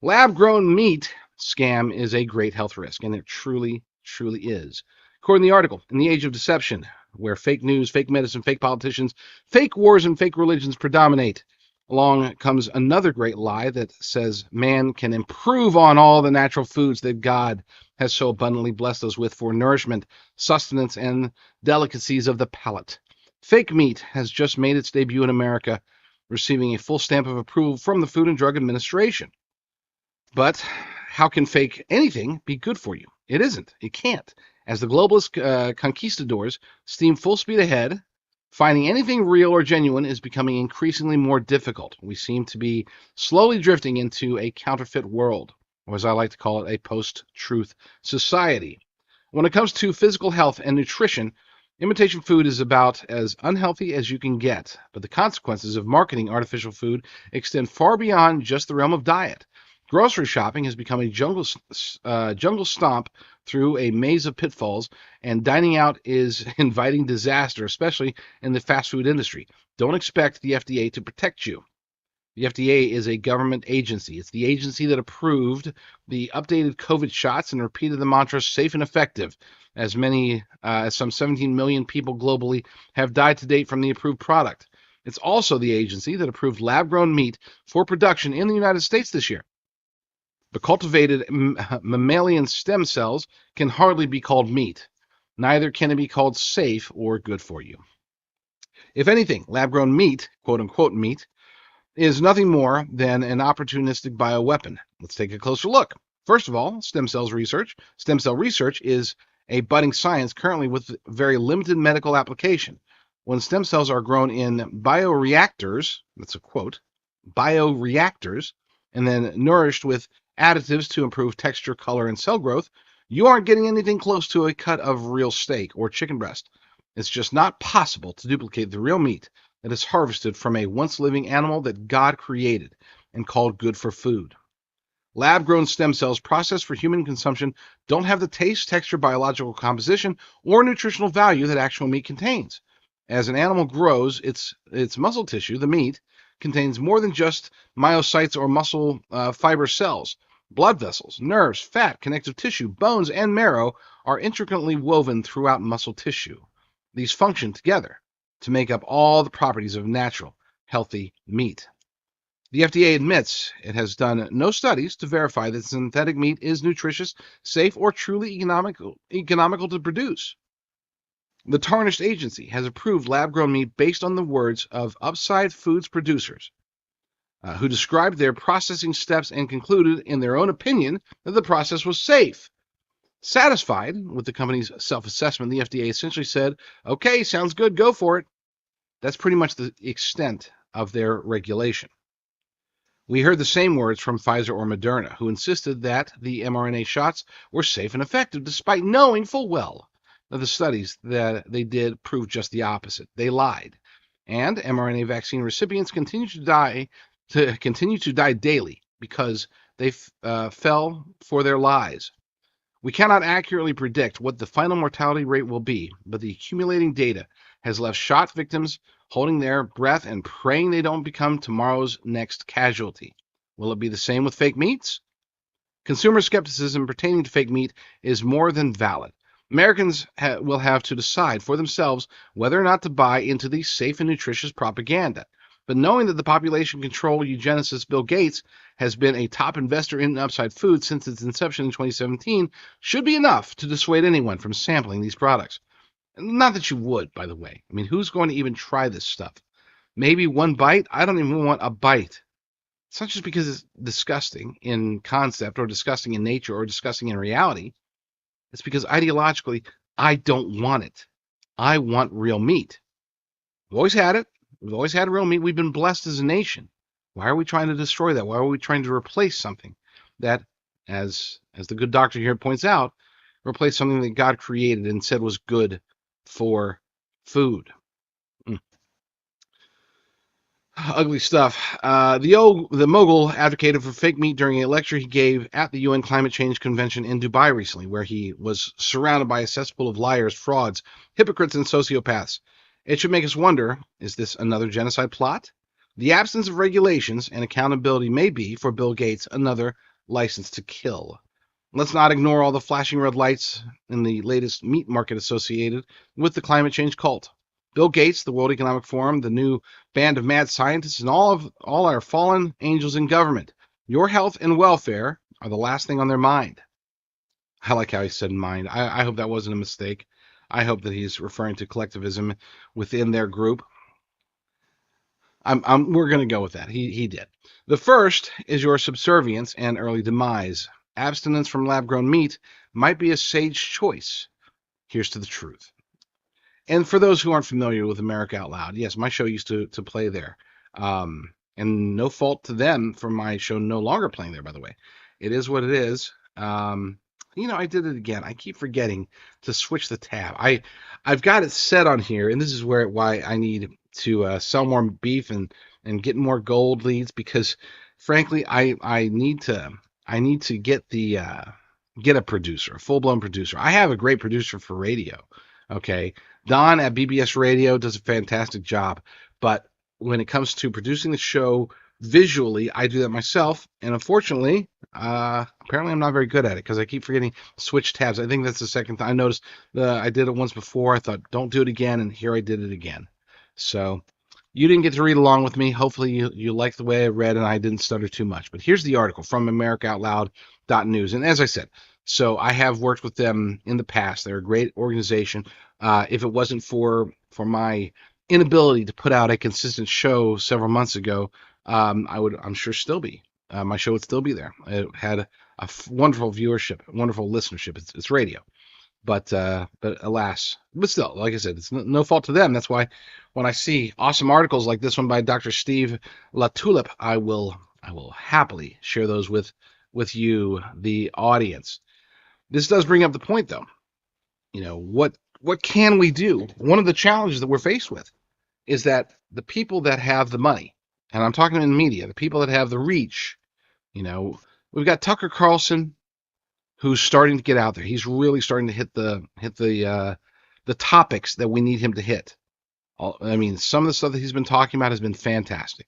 Lab-grown meat scam is a great health risk, and it truly, truly is. According to the article, in the age of deception, where fake news, fake medicine, fake politicians, fake wars, and fake religions predominate, along comes another great lie that says man can improve on all the natural foods that God has so abundantly blessed us with for nourishment, sustenance, and delicacies of the palate. Fake meat has just made its debut in America, receiving a full stamp of approval from the Food and Drug Administration. But how can fake anything be good for you? It isn't. It can't. As the globalist conquistadors steam full speed ahead, finding anything real or genuine is becoming increasingly more difficult. We seem to be slowly drifting into a counterfeit world, or as I like to call it, a post-truth society. When it comes to physical health and nutrition, imitation food is about as unhealthy as you can get, but the consequences of marketing artificial food extend far beyond just the realm of diet. Grocery shopping has become a jungle stomp through a maze of pitfalls, and dining out is inviting disaster, especially in the fast food industry. Don't expect the FDA to protect you. The FDA is a government agency. It's the agency that approved the updated COVID shots and repeated the mantra safe and effective, as many as some 17 million people globally have died to date from the approved product. It's also the agency that approved lab-grown meat for production in the United States this year. But cultivated mammalian stem cells can hardly be called meat. Neither can it be called safe or good for you. If anything, lab-grown meat, quote-unquote meat, is nothing more than an opportunistic bioweapon. Let's take a closer look. First of all, stem cell research is a budding science currently with very limited medical application. When stem cells are grown in bioreactors, that's a quote, bioreactors, and then nourished with additives to improve texture, color, and cell growth, you aren't getting anything close to a cut of real steak or chicken breast. It's just not possible to duplicate the real meat that is harvested from a once living animal that God created and called good for food. Lab-grown stem cells processed for human consumption don't have the taste, texture, biological composition, or nutritional value that actual meat contains. As an animal grows, its muscle tissue, the meat, contains more than just myocytes or muscle fiber cells. Blood vessels, nerves, fat, connective tissue, bones, and marrow are intricately woven throughout muscle tissue. These function together to make up all the properties of natural, healthy meat. The FDA admits it has done no studies to verify that synthetic meat is nutritious, safe, or truly economical to produce. The tarnished agency has approved lab-grown meat based on the words of Upside Foods producers, who described their processing steps and concluded, in their own opinion, that the process was safe. Satisfied with the company's self-assessment, the FDA essentially said, okay, sounds good, go for it. That's pretty much the extent of their regulation. We heard the same words from Pfizer or Moderna, who insisted that the mRNA shots were safe and effective, despite knowing full well that the studies that they did proved just the opposite. They lied. And mRNA vaccine recipients continue to die daily because they fell for their lies. We cannot accurately predict what the final mortality rate will be, but the accumulating data has left shot victims holding their breath and praying they don't become tomorrow's next casualty. Will it be the same with fake meats? Consumer skepticism pertaining to fake meat is more than valid. Americans will have to decide for themselves whether or not to buy into the safe and nutritious propaganda. But knowing that the population control eugenicist Bill Gates has been a top investor in Upside Foods since its inception in 2017 should be enough to dissuade anyone from sampling these products. Not that you would, by the way. I mean, who's going to even try this stuff? Maybe one bite? I don't even want a bite. It's not just because it's disgusting in concept or disgusting in nature or disgusting in reality. It's because ideologically, I don't want it. I want real meat. We've always had it. We've always had real meat. We've been blessed as a nation. Why are we trying to destroy that? Why are we trying to replace something that, as the good doctor here points out, replace something that God created and said was good for food? Ugly stuff. The mogul advocated for fake meat during a lecture he gave at the UN Climate Change Convention in Dubai recently, where he was surrounded by a cesspool of liars, frauds, hypocrites, and sociopaths. It should make us wonder, is this another genocide plot? The absence of regulations and accountability may be, for Bill Gates, another license to kill. Let's not ignore all the flashing red lights in the latest meat market associated with the climate change cult. Bill Gates, the World Economic Forum, the new band of mad scientists, and all our fallen angels in government. Your health and welfare are the last thing on their mind. I like how he said mind. I hope that wasn't a mistake. I hope that he's referring to collectivism within their group. We're going to go with that. He did. The first is your subservience and early demise. Abstinence from lab-grown meat might be a sage choice. Here's to the truth. And for those who aren't familiar with America Out Loud, yes, my show used to play there. And no fault to them for my show no longer playing there, by the way. It is what it is. I did it again. I keep forgetting to switch the tab. I've got it set on here, and this is why I need to sell more beef and get more gold leads, because frankly, I need to get a producer, a full-blown producer. I have a great producer for radio. Okay. Don at BBS Radio does a fantastic job, but when it comes to producing the show visually, I do that myself, and unfortunately, apparently I'm not very good at it because I keep forgetting to switch tabs. I think that's the second time I noticed. I did it once before. I thought, don't do it again, and here I did it again. So you didn't get to read along with me. Hopefully you liked the way I read and I didn't stutter too much. But here's the article from AmericaOutloud.news. And as I said, so I have worked with them in the past. They're a great organization. If it wasn't for my inability to put out a consistent show several months ago, I'm sure still be. My show would still be there. It had a wonderful viewership, wonderful listenership. It's radio. But alas, but still, like I said, it's no fault to them. That's why when I see awesome articles like this one by Dr. Steve LaTulip, I will happily share those with you, the audience. This does bring up the point, though. What can we do? One of the challenges that we're faced with is that the people that have the money, and I'm talking in media, the people that have the reach, we've got Tucker Carlson, who's starting to get out there. He's really starting to hit the topics that we need him to hit. I mean, some of the stuff that he's been talking about has been fantastic.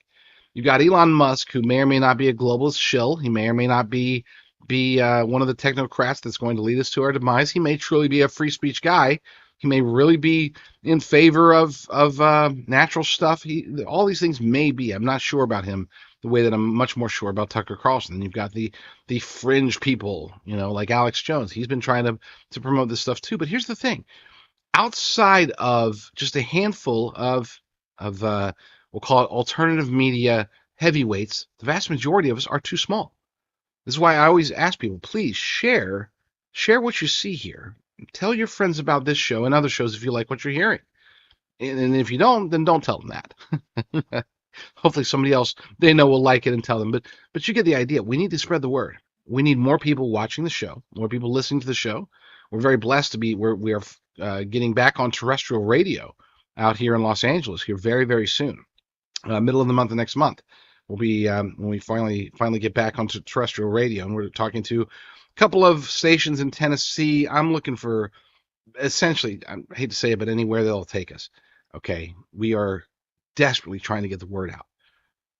You've got Elon Musk, who may or may not be a globalist shill. He may or may not be one of the technocrats that's going to lead us to our demise. He may truly be a free speech guy. He may really be in favor of natural stuff. All these things may be. I'm not sure about him the way that I'm much more sure about Tucker Carlson. And you've got the fringe people, like Alex Jones. He's been trying to promote this stuff too. But here's the thing. Outside of just a handful of we'll call it alternative media heavyweights, the vast majority of us are too small. This is why I always ask people, please share what you see here. Tell your friends about this show and other shows if you like what you're hearing. And if you don't, then don't tell them that. Hopefully somebody else they know will like it and tell them. But you get the idea. We need to spread the word. We need more people watching the show, more people listening to the show. We're very blessed to be we are getting back on terrestrial radio out here in Los Angeles here very, very soon. Middle of the month, the next month. We'll be when we finally get back onto terrestrial radio, and we're talking to a couple of stations in Tennessee. I'm looking for essentially, I hate to say it, but anywhere they'll take us. Okay, we are desperately trying to get the word out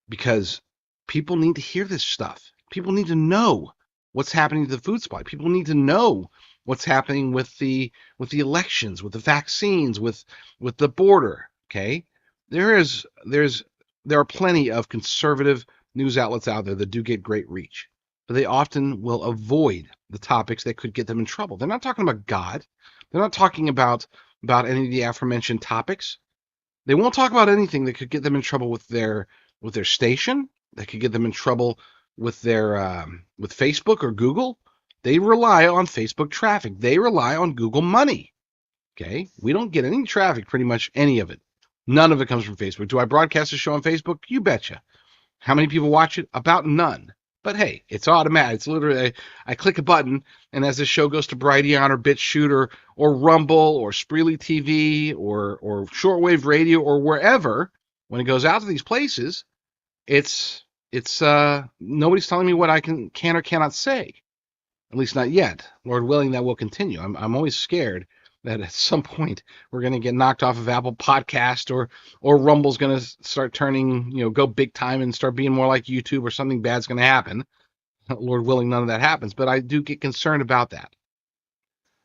because people need to hear this stuff. People need to know what's happening to the food supply. People need to know what's happening with the elections, with the vaccines, with the border. Okay, there are plenty of conservative news outlets out there that do get great reach, but they often will avoid the topics that could get them in trouble. They're not talking about God. They're not talking about any of the aforementioned topics. They won't talk about anything that could get them in trouble with their station, that could get them in trouble with their with Facebook or Google. They rely on Facebook traffic. They rely on Google money. Okay, we don't get any traffic, pretty much any of it. None of it comes from Facebook. Do I broadcast a show on Facebook? You betcha. How many people watch it? About none. But hey, it's automatic. It's literally I click a button, and as the show goes to Brighteon or BitChute or Rumble or Spreely TV or shortwave radio or wherever, when it goes out to these places, it's nobody's telling me what I can or cannot say. At least not yet. Lord willing, that will continue. I'm always scared that at some point we're going to get knocked off of Apple Podcast or Rumble's going to start turning, go big time and start being more like YouTube, or something bad's going to happen. Lord willing, none of that happens, but I do get concerned about that.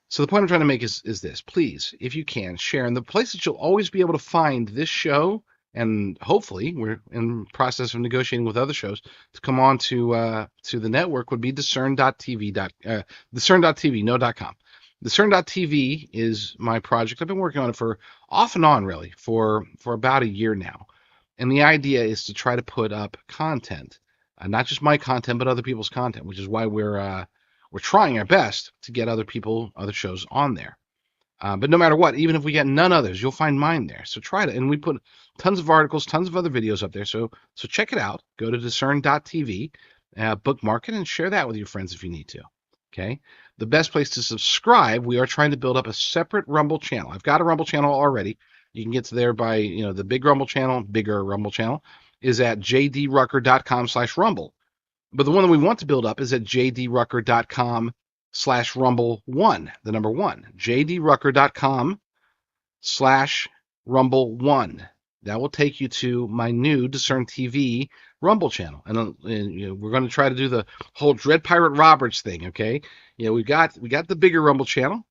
So the point I'm trying to make is this. Please, if you can, share. And the place that you'll always be able to find this show, and hopefully we're in the process of negotiating with other shows to come on to the network, would be discern.tv, discern.tv, no.com. Discern.tv is my project. I've been working on it for off and on, really, for about a year now. And the idea is to try to put up content, not just my content, but other people's content, which is why we're trying our best to get other shows on there. But no matter what, even if we get none others, you'll find mine there. So try it. And we put tons of articles, tons of other videos up there. So check it out. Go to discern.tv, bookmark it, and share that with your friends if you need to. Okay. The best place to subscribe, we are trying to build up a separate Rumble channel. I've got a Rumble channel already. You can get to there by, the big Rumble channel, bigger Rumble channel, is at jdrucker.com/rumble. But the one that we want to build up is at jdrucker.com/rumble1, the number 1. jdrucker.com/rumble1. That will take you to my new Discern TV Rumble channel. And we're going to try to do the whole Dread Pirate Roberts thing, okay? We got the bigger Rumble channel.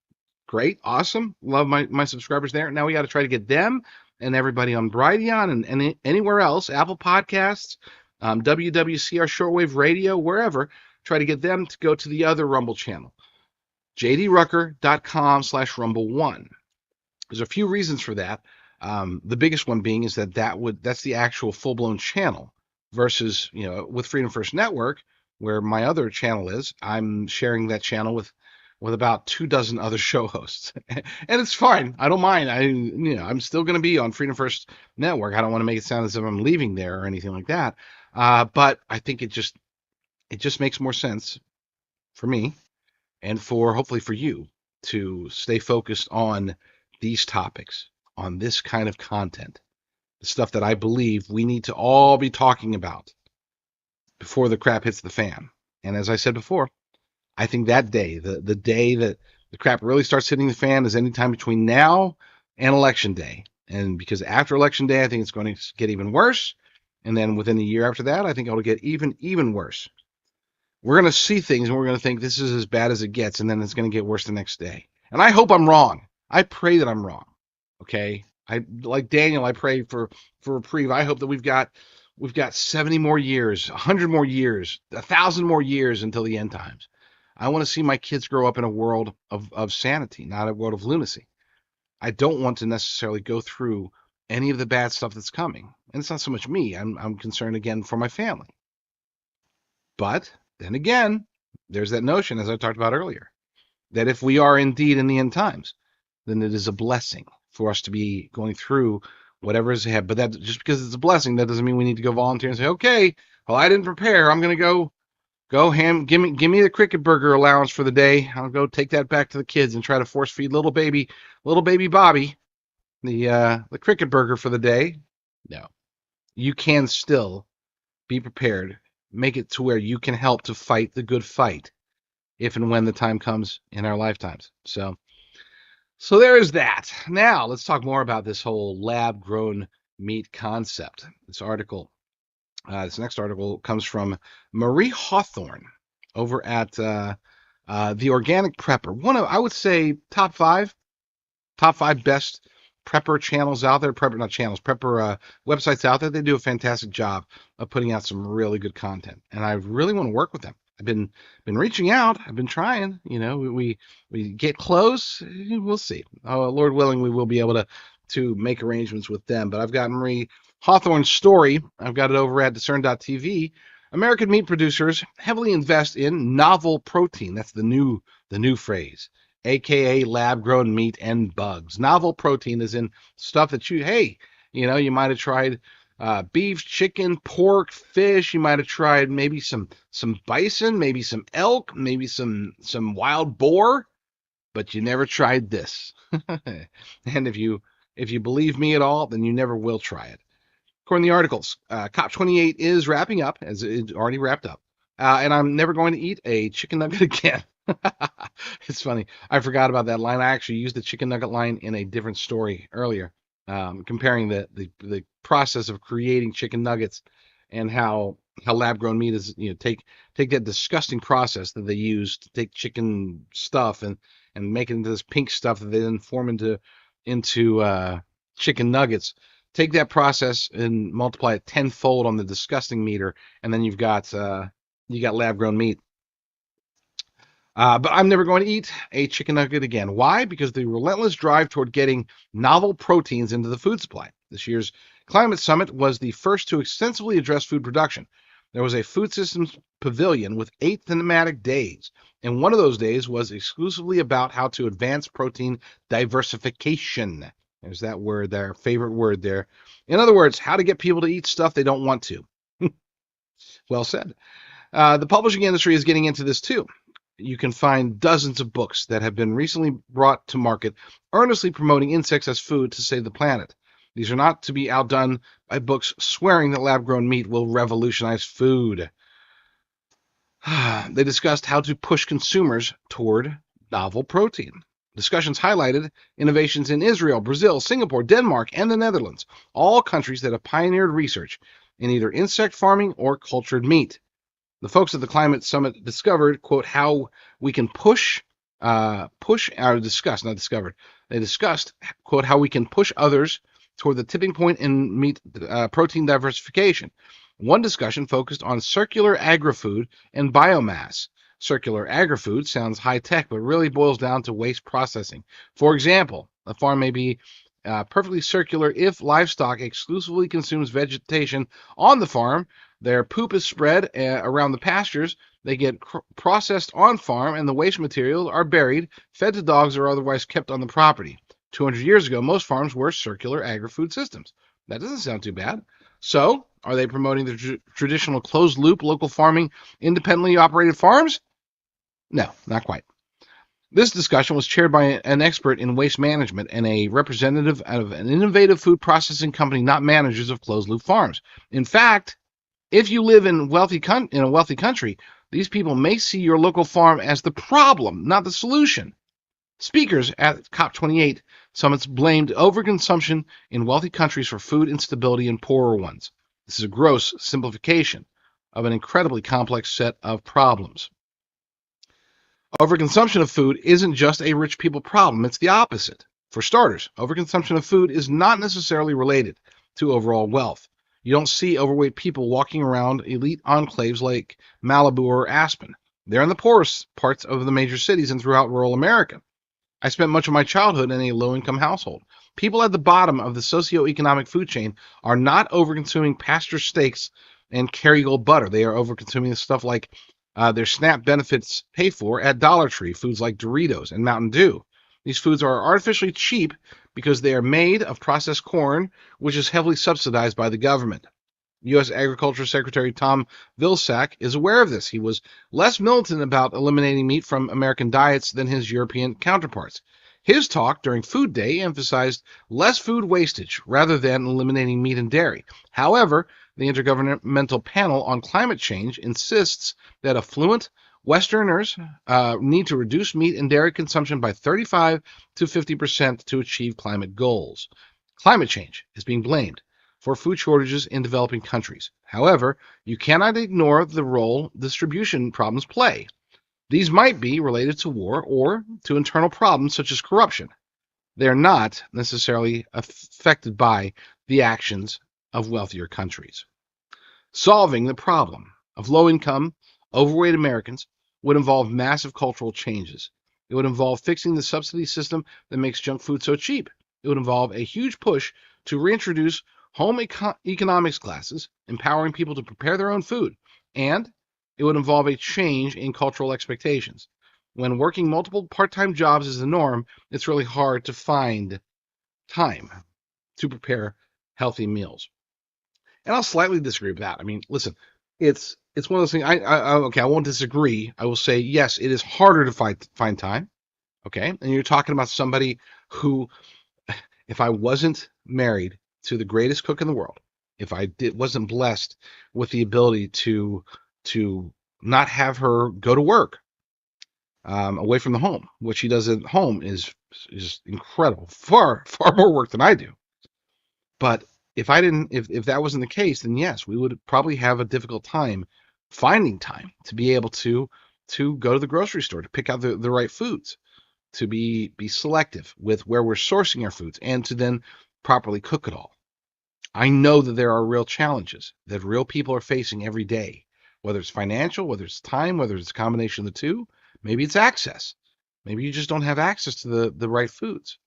Great, awesome. Love my subscribers there. Now we got to try to get them and everybody on Brighteon and anywhere else, Apple Podcasts, WWCR shortwave radio, wherever, try to get them to go to the other Rumble channel, jdrucker.com/rumble1. There's a few reasons for that. The biggest one being is that's the actual full-blown channel versus, with Freedom First Network, where my other channel is, I'm sharing that channel with about 24 other show hosts. And it's fine. I don't mind. I'm still going to be on Freedom First Network. I don't want to make it sound as if I'm leaving there or anything like that. But I think it just makes more sense for me and hopefully for you to stay focused on these topics, on this kind of content, the stuff that I believe we need to all be talking about before the crap hits the fan. And as I said before, I think that day, the day that the crap really starts hitting the fan, is anytime between now and Election Day. And because after Election Day, I think it's going to get even worse. And then within a year after that, I think it'll get even worse. We're going to see things and we're going to think this is as bad as it gets, and then it's going to get worse the next day. And I hope I'm wrong. I pray that I'm wrong. Okay? Like Daniel, I pray for reprieve. I hope that we've got 70 more years, 100 more years, 1,000 more years until the end times. I want to see my kids grow up in a world of sanity, not a world of lunacy. I don't want to necessarily go through any of the bad stuff that's coming. And it's not so much me. I'm concerned, again, for my family. But then again, there's that notion, as I talked about earlier, that if we are indeed in the end times, then it is a blessing for us to be going through whatever is ahead. But that just because it's a blessing, that doesn't mean we need to go volunteer and say, okay, well, I didn't prepare. I'm going to go ham. Give me the cricket burger allowance for the day. I'll go take that back to the kids and try to force feed little baby Bobby the cricket burger for the day. No, you can still be prepared. Make it to where you can help to fight the good fight if and when the time comes in our lifetimes. So there is that. Now let's talk more about this whole lab-grown meat concept. This next article comes from Marie Hawthorne over at the Organic Prepper. One of, I would say, top five best prepper channels out there. Prepper, not channels, prepper websites out there. They do a fantastic job of putting out some really good content, and I really want to work with them. I've been reaching out. I've been trying. We get close. We'll see. Lord willing, we will be able to make arrangements with them. But I've got Marie Hawthorne's story. I've got it over at discern.tv. American meat producers heavily invest in novel protein. That's the new phrase, aka lab-grown meat and bugs. Novel protein is in stuff that you might have tried beef, chicken, pork, fish. You might have tried maybe some bison, maybe some elk, maybe some wild boar, but you never tried this. And if you believe me at all, then you never will try it. According to the articles, COP28 is wrapping up, as it's already wrapped up, and I'm never going to eat a chicken nugget again. It's funny. I forgot about that line. I actually used the chicken nugget line in a different story earlier, comparing the process of creating chicken nuggets and how lab-grown meat is. Take that disgusting process that they use to take chicken stuff and make it into this pink stuff that they then form into chicken nuggets. Take that process and multiply it tenfold on the disgusting meter, and then you got lab-grown meat. But I'm never going to eat a chicken nugget again. Why? Because the relentless drive toward getting novel proteins into the food supply. This year's Climate Summit was the first to extensively address food production. There was a food systems pavilion with 8 thematic days, and one of those days was exclusively about how to advance protein diversification. There's that word there, favorite word there. In other words, how to get people to eat stuff they don't want to. Well said. The publishing industry is getting into this too. You can find dozens of books that have been recently brought to market earnestly promoting insects as food to save the planet. These are not to be outdone by books swearing that lab-grown meat will revolutionize food. They discussed how to push consumers toward novel protein. Discussions highlighted innovations in Israel, Brazil, Singapore, Denmark, and the Netherlands, all countries that have pioneered research in either insect farming or cultured meat. The folks at the Climate Summit discovered, quote, how we can they discussed, quote, how we can push others toward the tipping point in meat protein diversification. One discussion focused on circular agri-food and biomass. Circular agri-food sounds high-tech, but really boils down to waste processing. For example, a farm may be perfectly circular if livestock exclusively consumes vegetation on the farm. Their poop is spread around the pastures. They get processed on farm, and the waste materials are buried, fed to dogs, or otherwise kept on the property. 200 years ago, most farms were circular agri-food systems. That doesn't sound too bad. So, are they promoting the traditional closed-loop, local farming, independently operated farms? No, not quite. This discussion was chaired by an expert in waste management and a representative of an innovative food processing company, not managers of closed-loop farms. In fact, if you live in a wealthy country, these people may see your local farm as the problem, not the solution. Speakers at COP28 summits blamed overconsumption in wealthy countries for food instability in poorer ones. This is a gross simplification of an incredibly complex set of problems. Overconsumption of food isn't just a rich people problem, it's the opposite. For starters, overconsumption of food is not necessarily related to overall wealth. You don't see overweight people walking around elite enclaves like Malibu or Aspen. They're in the poorest parts of the major cities and throughout rural America. I spent much of my childhood in a low-income household. People at the bottom of the socioeconomic food chain are not overconsuming pasture steaks and Kerrygold butter. They are overconsuming stuff like their SNAP benefits pay for at Dollar Tree, foods like Doritos and Mountain Dew. These foods are artificially cheap because they are made of processed corn, which is heavily subsidized by the government. U.S. Agriculture Secretary Tom Vilsack is aware of this. He was less militant about eliminating meat from American diets than his European counterparts. His talk during Food Day emphasized less food wastage rather than eliminating meat and dairy. However, the Intergovernmental Panel on Climate Change insists that affluent Westerners need to reduce meat and dairy consumption by 35 to 50% to achieve climate goals. Climate change is being blamed for food shortages in developing countries. However, you cannot ignore the role distribution problems play. These might be related to war or to internal problems such as corruption. They are not necessarily affected by the actions of wealthier countries. Solving the problem of low income, overweight Americans would involve massive cultural changes. It would involve fixing the subsidy system that makes junk food so cheap. It would involve a huge push to reintroduce home economics classes, empowering people to prepare their own food. And it would involve a change in cultural expectations. When working multiple part-time jobs is the norm, it's really hard to find time to prepare healthy meals. And I'll slightly disagree with that. I mean, listen, it's one of those things. Okay, I won't disagree. I will say yes, it is harder to find time. Okay, and you're talking about somebody who, if I wasn't married to the greatest cook in the world, if I wasn't blessed with the ability to not have her go to work away from the home, what she does at home is incredible, far more work than I do. But if I didn't, if that wasn't the case, then yes, we would probably have a difficult time finding time to be able to go to the grocery store to pick out the right foods, to be selective with where we're sourcing our foods, and to then properly cook it all. I know that there are real challenges that real people are facing every day, whether it's financial, whether it's time, whether it's a combination of the two. Maybe it's access. Maybe you just don't have access to the right foods.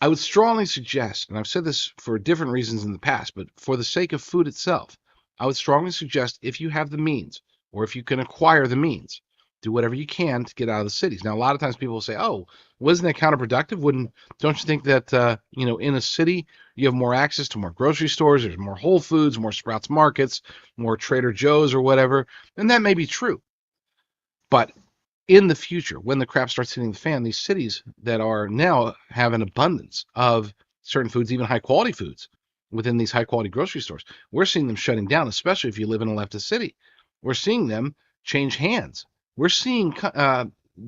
I would strongly suggest, and I've said this for different reasons in the past, but for the sake of food itself, I would strongly suggest, if you have the means, or if you can acquire the means, do whatever you can to get out of the cities. Now, a lot of times people will say, "Oh, wasn't that counterproductive? Don't you think that in a city you have more access to more grocery stores, there's more Whole Foods, more Sprouts Markets, more Trader Joe's or whatever?" And that may be true, but in the future, when the crap starts hitting the fan, these cities that are now have an abundance of certain foods, even high quality foods within these high quality grocery stores, we're seeing them shutting down, especially if you live in a leftist city. We're seeing them change hands. We're seeing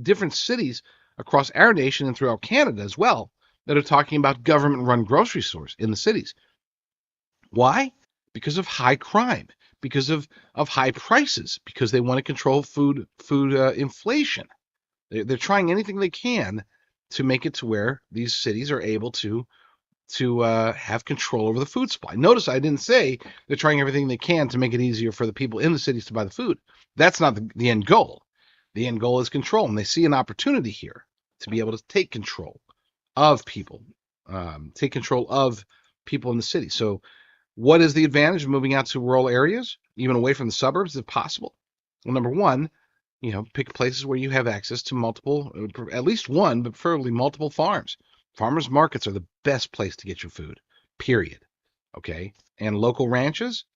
different cities across our nation and throughout Canada as well that are talking about government run grocery stores in the cities. Why? Because of high crime, because of high prices, because they want to control food inflation. They're trying anything they can to make it to where these cities are able to have control over the food supply. Notice I didn't say they're trying everything they can to make it easier for the people in the cities to buy the food. That's not the end goal. The end goal is control, and they see an opportunity here to be able to take control of people, take control of people in the city. So what is the advantage of moving out to rural areas, even away from the suburbs if possible? Well, number one, pick places where you have access to multiple, at least one, but preferably multiple farms. Farmers markets are the best place to get your food, period. Okay? And local ranches,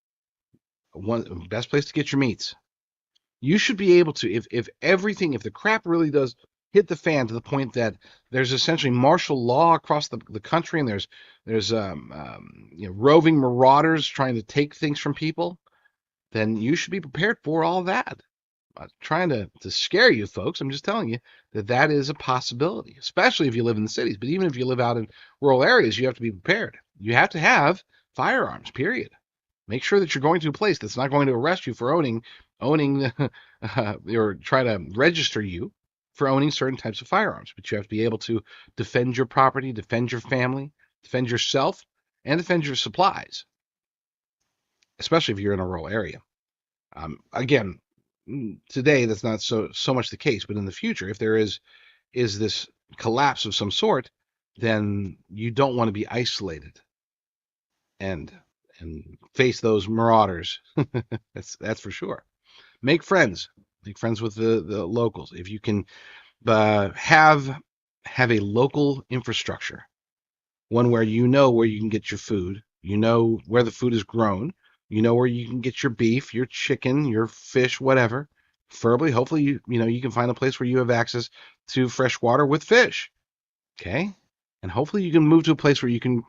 best place to get your meats. You should be able to, if the crap really does hit the fan to the point that there's essentially martial law across the country, and there's roving marauders trying to take things from people, then you should be prepared for all that. I'm not trying to scare you folks. I'm just telling you that is a possibility, especially if you live in the cities. But even if you live out in rural areas, you have to be prepared. You have to have firearms, period. Make sure that you're going to a place that's not going to arrest you for owning or try to register you for owning certain types of firearms. But you have to be able to defend your property, defend your family, defend yourself, and defend your supplies, especially if you're in a rural area. Again, today that's not so much the case, but in the future, if there is this collapse of some sort, then you don't want to be isolated and face those marauders. That's for sure. Make friends with the locals. If you can have a local infrastructure, one where where you can get your food, where the food is grown, where you can get your beef, your chicken, your fish, whatever. Preferably, hopefully, you can find a place where you have access to fresh water with fish. Okay? And hopefully you can move to a place where you can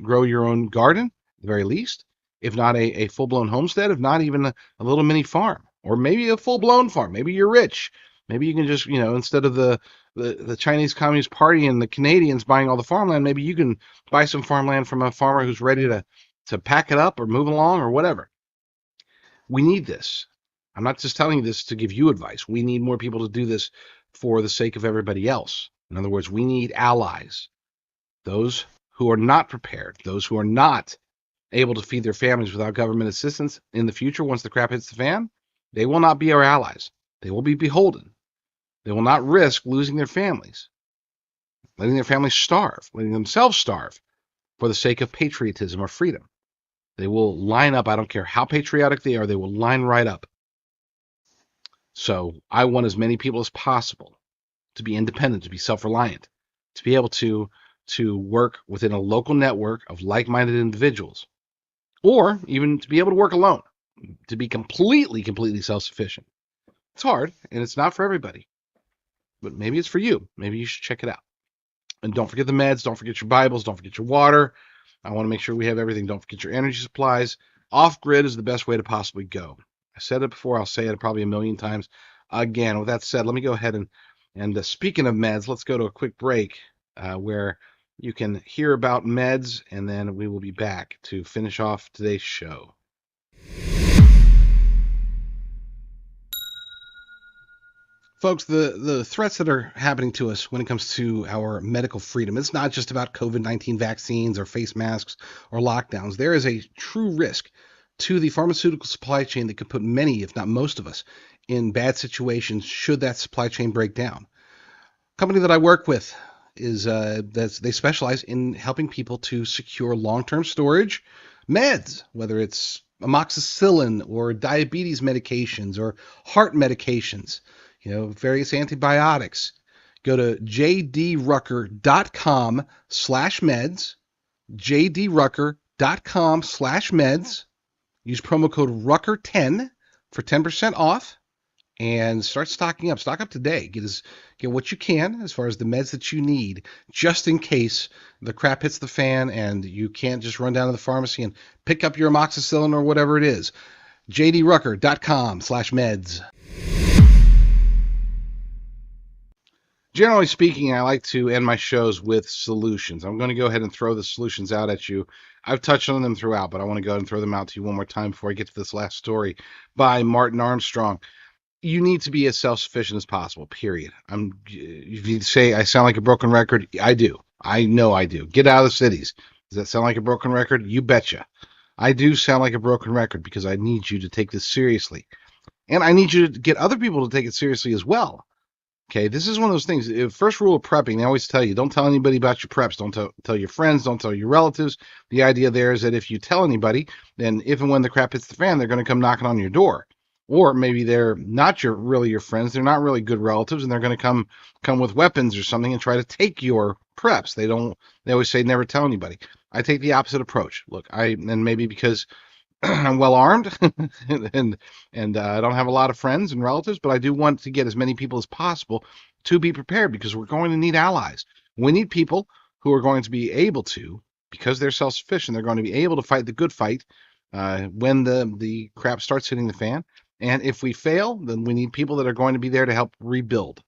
grow your own garden, at the very least. If not a full-blown homestead, if not even a little mini farm, or maybe a full-blown farm. Maybe you're rich. Maybe you can just, instead of the Chinese Communist Party and the Canadians buying all the farmland, maybe you can buy some farmland from a farmer who's ready to to pack it up or move along or whatever. We need this. I'm not just telling you this to give you advice. We need more people to do this for the sake of everybody else. In other words, we need allies. Those who are not prepared, those who are not able to feed their families without government assistance in the future, once the crap hits the fan, they will not be our allies. They will be beholden. They will not risk losing their families, letting their families starve, letting themselves starve for the sake of patriotism or freedom. They will line up. I don't care how patriotic they are. They will line right up. So I want as many people as possible to be independent, to be self-reliant, to be able to work within a local network of like-minded individuals, or even to be able to work alone, to be completely self-sufficient. It's hard, and it's not for everybody, but maybe it's for you. Maybe you should check it out. And don't forget the meds. Don't forget your Bibles. Don't forget your water. I want to make sure we have everything. Don't forget your energy supplies. Off-grid is the best way to possibly go. I said it before. I'll say it probably a million times again. With that said, let me go ahead and speaking of meds, let's go to a quick break where you can hear about meds, and then we will be back to finish off today's show. Folks, the threats that are happening to us when it comes to our medical freedom, it's not just about COVID-19 vaccines or face masks or lockdowns. There is a true risk to the pharmaceutical supply chain that could put many, if not most of us, in bad situations should that supply chain break down. A company that I work with is they specialize in helping people to secure long-term storage meds, whether it's amoxicillin or diabetes medications or heart medications, various antibiotics. Go to jdrucker.com/meds, jdrucker.com/meds. Use promo code Rucker10 for 10% off and start stocking up. Stock up today. Get what you can as far as the meds that you need, just in case the crap hits the fan and you can't just run down to the pharmacy and pick up your amoxicillin or whatever it is. jdrucker.com/meds. Generally speaking, I like to end my shows with solutions. I'm going to go ahead and throw the solutions out at you. I've touched on them throughout, but I want to go ahead and throw them out to you one more time before I get to this last story by Martin Armstrong. You need to be as self-sufficient as possible, period. If you say I sound like a broken record, I do. I know I do. Get out of the cities. Does that sound like a broken record? You betcha. I do sound like a broken record because I need you to take this seriously. And I need you to get other people to take it seriously as well. Okay, this is one of those things. First rule of prepping, they always tell you, don't tell anybody about your preps. Don't tell your friends. Don't tell your relatives. The idea there is that if you tell anybody, then if and when the crap hits the fan, they're going to come knocking on your door. Or maybe they're not really your friends. They're not really good relatives, and they're going to come with weapons or something and try to take your preps. They always say never tell anybody. I take the opposite approach. Look, and maybe because I'm well armed and I don't have a lot of friends and relatives, but I do want to get as many people as possible to be prepared because we're going to need allies. We need people who are going to be able to, because they're self-sufficient, they're going to be able to fight the good fight when the crap starts hitting the fan. And if we fail, then we need people that are going to be there to help rebuild.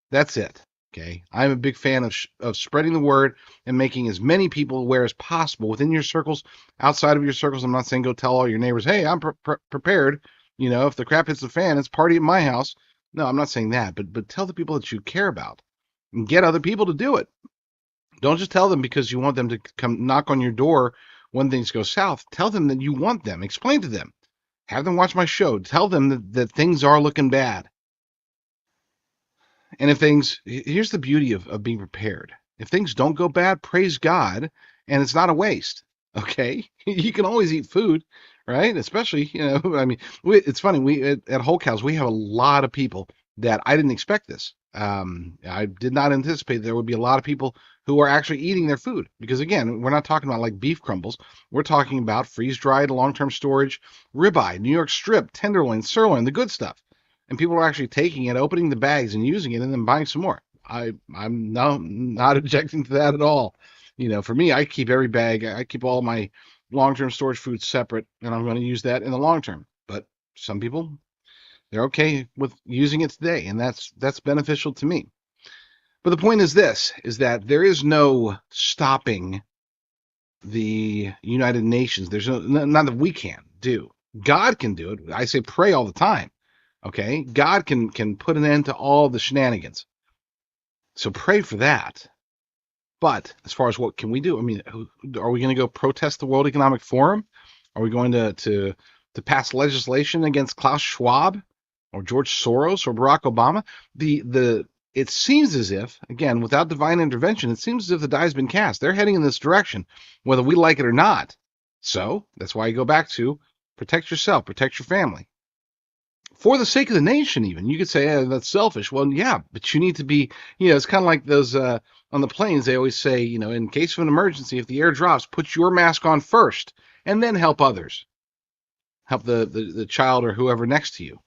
That's it. Okay, I'm a big fan of spreading the word and making as many people aware as possible within your circles, outside of your circles. I'm not saying go tell all your neighbors, hey, I'm prepared. If the crap hits the fan, it's party at my house. No, I'm not saying that, but tell the people that you care about and get other people to do it. Don't just tell them because you want them to come knock on your door when things go south. Tell them that you want them. Explain to them. Have them watch my show. Tell them that things are looking bad. And here's the beauty of being prepared. If things don't go bad, praise God, and it's not a waste. Okay, you can always eat food, right? Especially, it's funny. At Whole Cows, we have a lot of people that I didn't expect this. I did not anticipate there would be a lot of people who are actually eating their food because, again, we're not talking about like beef crumbles. We're talking about freeze-dried, long-term storage, ribeye, New York strip, tenderloin, sirloin, the good stuff. And people are actually taking it, opening the bags and using it and then buying some more. I'm not objecting to that at all. For me, I keep every bag. I keep all my long-term storage food separate, and I'm going to use that in the long term. But some people, they're okay with using it today, and that's beneficial to me. But the point is that there is no stopping the United Nations. There's none that we can do. God can do it. I say pray all the time. Okay, God can put an end to all the shenanigans. So pray for that. But as far as what can we do? I mean, are we going to go protest the World Economic Forum? Are we going to pass legislation against Klaus Schwab or George Soros or Barack Obama? The it seems as if, again, without divine intervention, it seems as if the die has been cast. They're heading in this direction, whether we like it or not. So that's why you go back to protect yourself, protect your family. For the sake of the nation, even. You could say, that's selfish. Well, yeah, but you need to be, it's kind of like those on the planes, they always say, in case of an emergency, if the air drops, put your mask on first and then help others. Help the child or whoever next to you.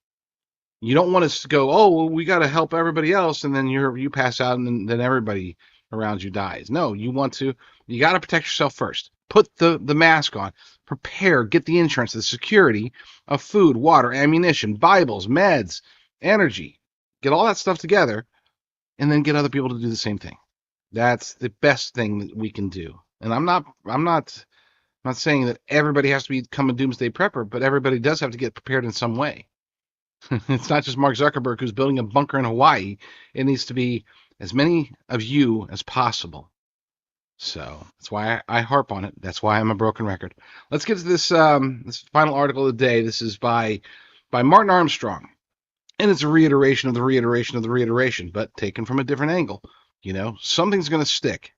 You don't want to go, oh, well, we got to help everybody else, and then you pass out, and then everybody around you dies. No, you got to protect yourself first. Put the mask on. Prepare. Get the insurance, the security of food, water, ammunition, Bibles, meds, energy. Get all that stuff together, and then get other people to do the same thing. That's the best thing that we can do. And I'm not saying that everybody has to become a doomsday prepper, but everybody does have to get prepared in some way. It's not just Mark Zuckerberg who's building a bunker in Hawaii. It needs to be as many of you as possible. So that's why I harp on it. That's why I'm a broken record. Let's get to this final article of the day. This is by Martin Armstrong, and it's a reiteration of the reiteration of the reiteration, but taken from a different angle. Something's going to stick.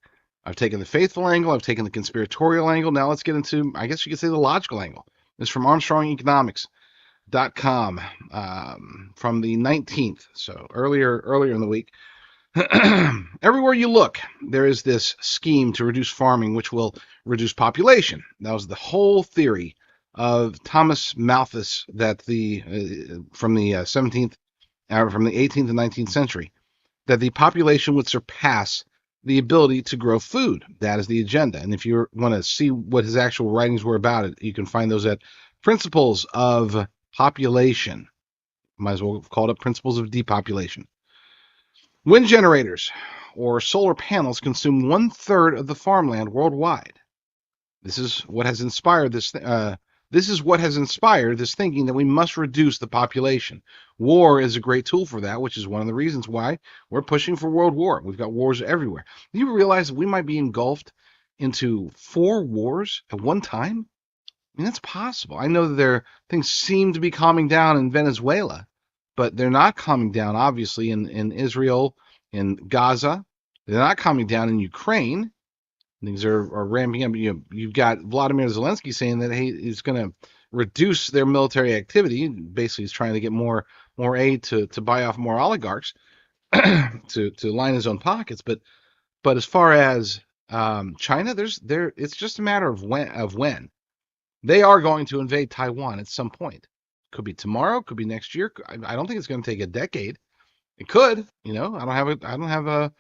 I've taken the faithful angle. I've taken the conspiratorial angle. Now let's get into, I guess you could say, the logical angle. This is from ArmstrongEconomics.com from the 19th, so earlier in the week. Everywhere you look, there is this scheme to reduce farming, which will reduce population. That was the whole theory of Thomas Malthus that from the 17th, from the 18th and 19th century, that the population would surpass the ability to grow food. That is the agenda. And if you want to see what his actual writings were about it, you can find those at Principles of Population. Might as well call it Principles of Depopulation. Wind generators or solar panels consume 1/3 of the farmland worldwide. This is what has inspired this. This is what has inspired this thinking that we must reduce the population. War is a great tool for that, which is one of the reasons why we're pushing for world war. We've got wars everywhere. Do you realize that we might be engulfed into 4 wars at one time? I mean, that's possible. I know that things seem to be calming down in Venezuela, but they're not calming down, obviously, in Israel, in Gaza. They're not calming down in Ukraine. Things are ramping up. You've got Vladimir Zelensky saying that he's going to reduce their military activity. Basically, he's trying to get more aid to buy off more oligarchs to line his own pockets. But as far as China, it's just a matter of when. They are going to invade Taiwan at some point. Could be tomorrow, could be next year. I don't think it's going to take a decade. It could, I don't have a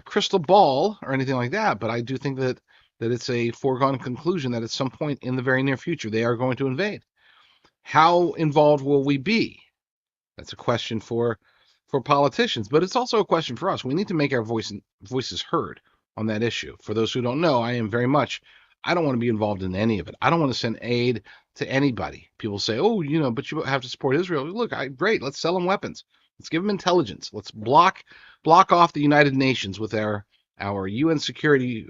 crystal ball or anything like that, but I do think that it's a foregone conclusion that at some point in the very near future they are going to invade. How involved will we be? That's a question for politicians, but it's also a question for us. We need to make our voices heard on that issue. For those who don't know, I don't want to be involved in any of it. I don't want to send aid to anybody. People say, oh, but you have to support Israel. Look, great. Let's sell them weapons. Let's give them intelligence. Let's block off the United Nations with our UN Security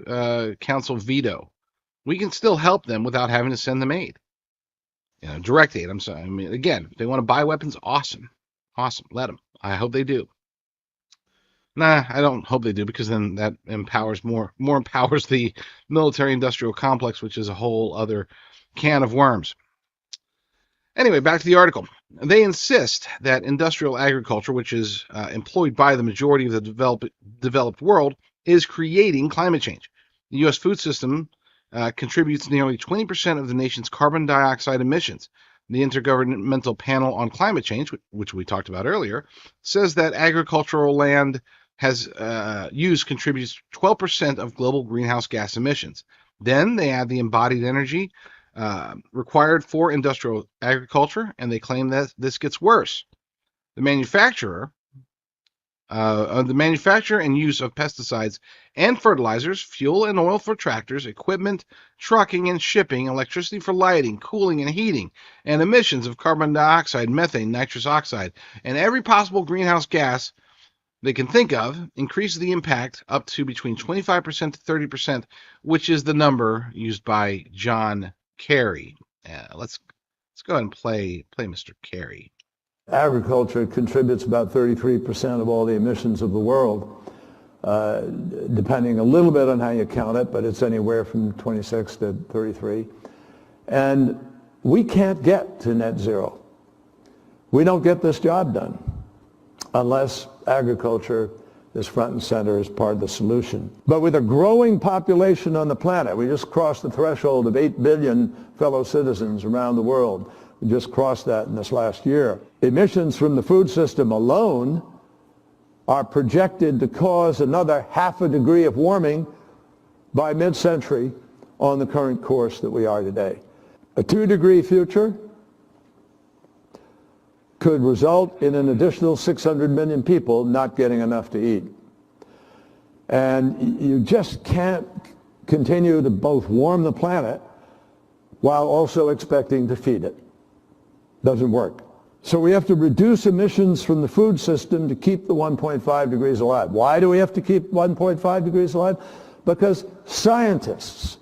Council veto. We can still help them without having to send them aid. Direct aid. I'm sorry. I mean, again, if they want to buy weapons, awesome. Let them. I hope they do. Nah, I don't hope they do, because then that empowers more empowers the military-industrial complex, which is a whole other can of worms. Anyway, back to the article. They insist that industrial agriculture, which is employed by the majority of the developed world, is creating climate change. The U.S. food system contributes nearly 20% of the nation's carbon dioxide emissions. The Intergovernmental Panel on Climate Change, which we talked about earlier, says that agricultural land use contributes 12% of global greenhouse gas emissions. Then they add the embodied energy required for industrial agriculture, and they claim that this gets worse. The manufacturer The manufacture and use of pesticides and fertilizers, fuel and oil for tractors, equipment, trucking and shipping, electricity for lighting, cooling and heating, and emissions of carbon dioxide, methane, nitrous oxide, and every possible greenhouse gas they can think of increase the impact up to between 25% to 30%, which is the number used by John Kerry. Let's go ahead and play Mr. Kerry. Agriculture contributes about 33% of all the emissions of the world, depending a little bit on how you count it, but it's anywhere from 26 to 33. And we can't get to net zero. We don't get this job done unless agriculture is front and center as part of the solution. But with a growing population on the planet, we just crossed the threshold of 8 billion fellow citizens around the world. We just crossed that in this last year. Emissions from the food system alone are projected to cause another 0.5 degree of warming by mid-century on the current course that we are today. A 2-degree future could result in an additional 600 million people not getting enough to eat. And you just can't continue to both warm the planet while also expecting to feed it. Doesn't work. So we have to reduce emissions from the food system to keep the 1.5 degrees alive. Why do we have to keep 1.5 degrees alive? Because scientists,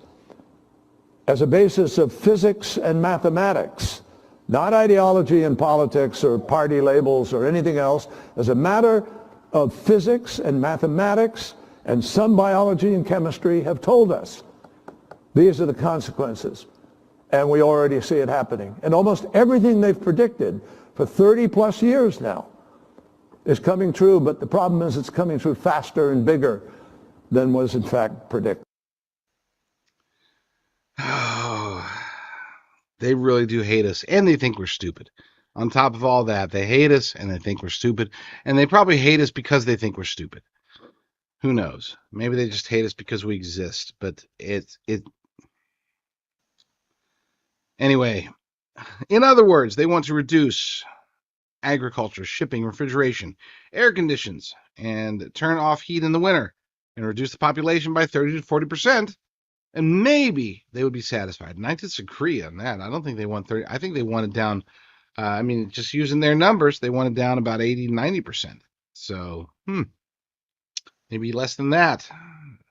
as a basis of physics and mathematics, not ideology and politics or party labels or anything else, as a matter of physics and mathematics and some biology and chemistry have told us these are the consequences. And we already see it happening. And almost everything they've predicted for 30 plus years now is coming true, but the problem is it's coming true faster and bigger than was in fact predicted. Oh, they really do hate us, and they think we're stupid. On top of all that, they hate us, and they think we're stupid, and they probably hate us because they think we're stupid. Who knows? Maybe they just hate us because we exist, but Anyway, in other words, they want to reduce agriculture, shipping, refrigeration, air conditions, and turn off heat in the winter and reduce the population by 30 to 40%. And maybe they would be satisfied. And I disagree on that. I don't think they want 30. I think they want it down. Just using their numbers, they want it down about 80, 90%. So, maybe less than that.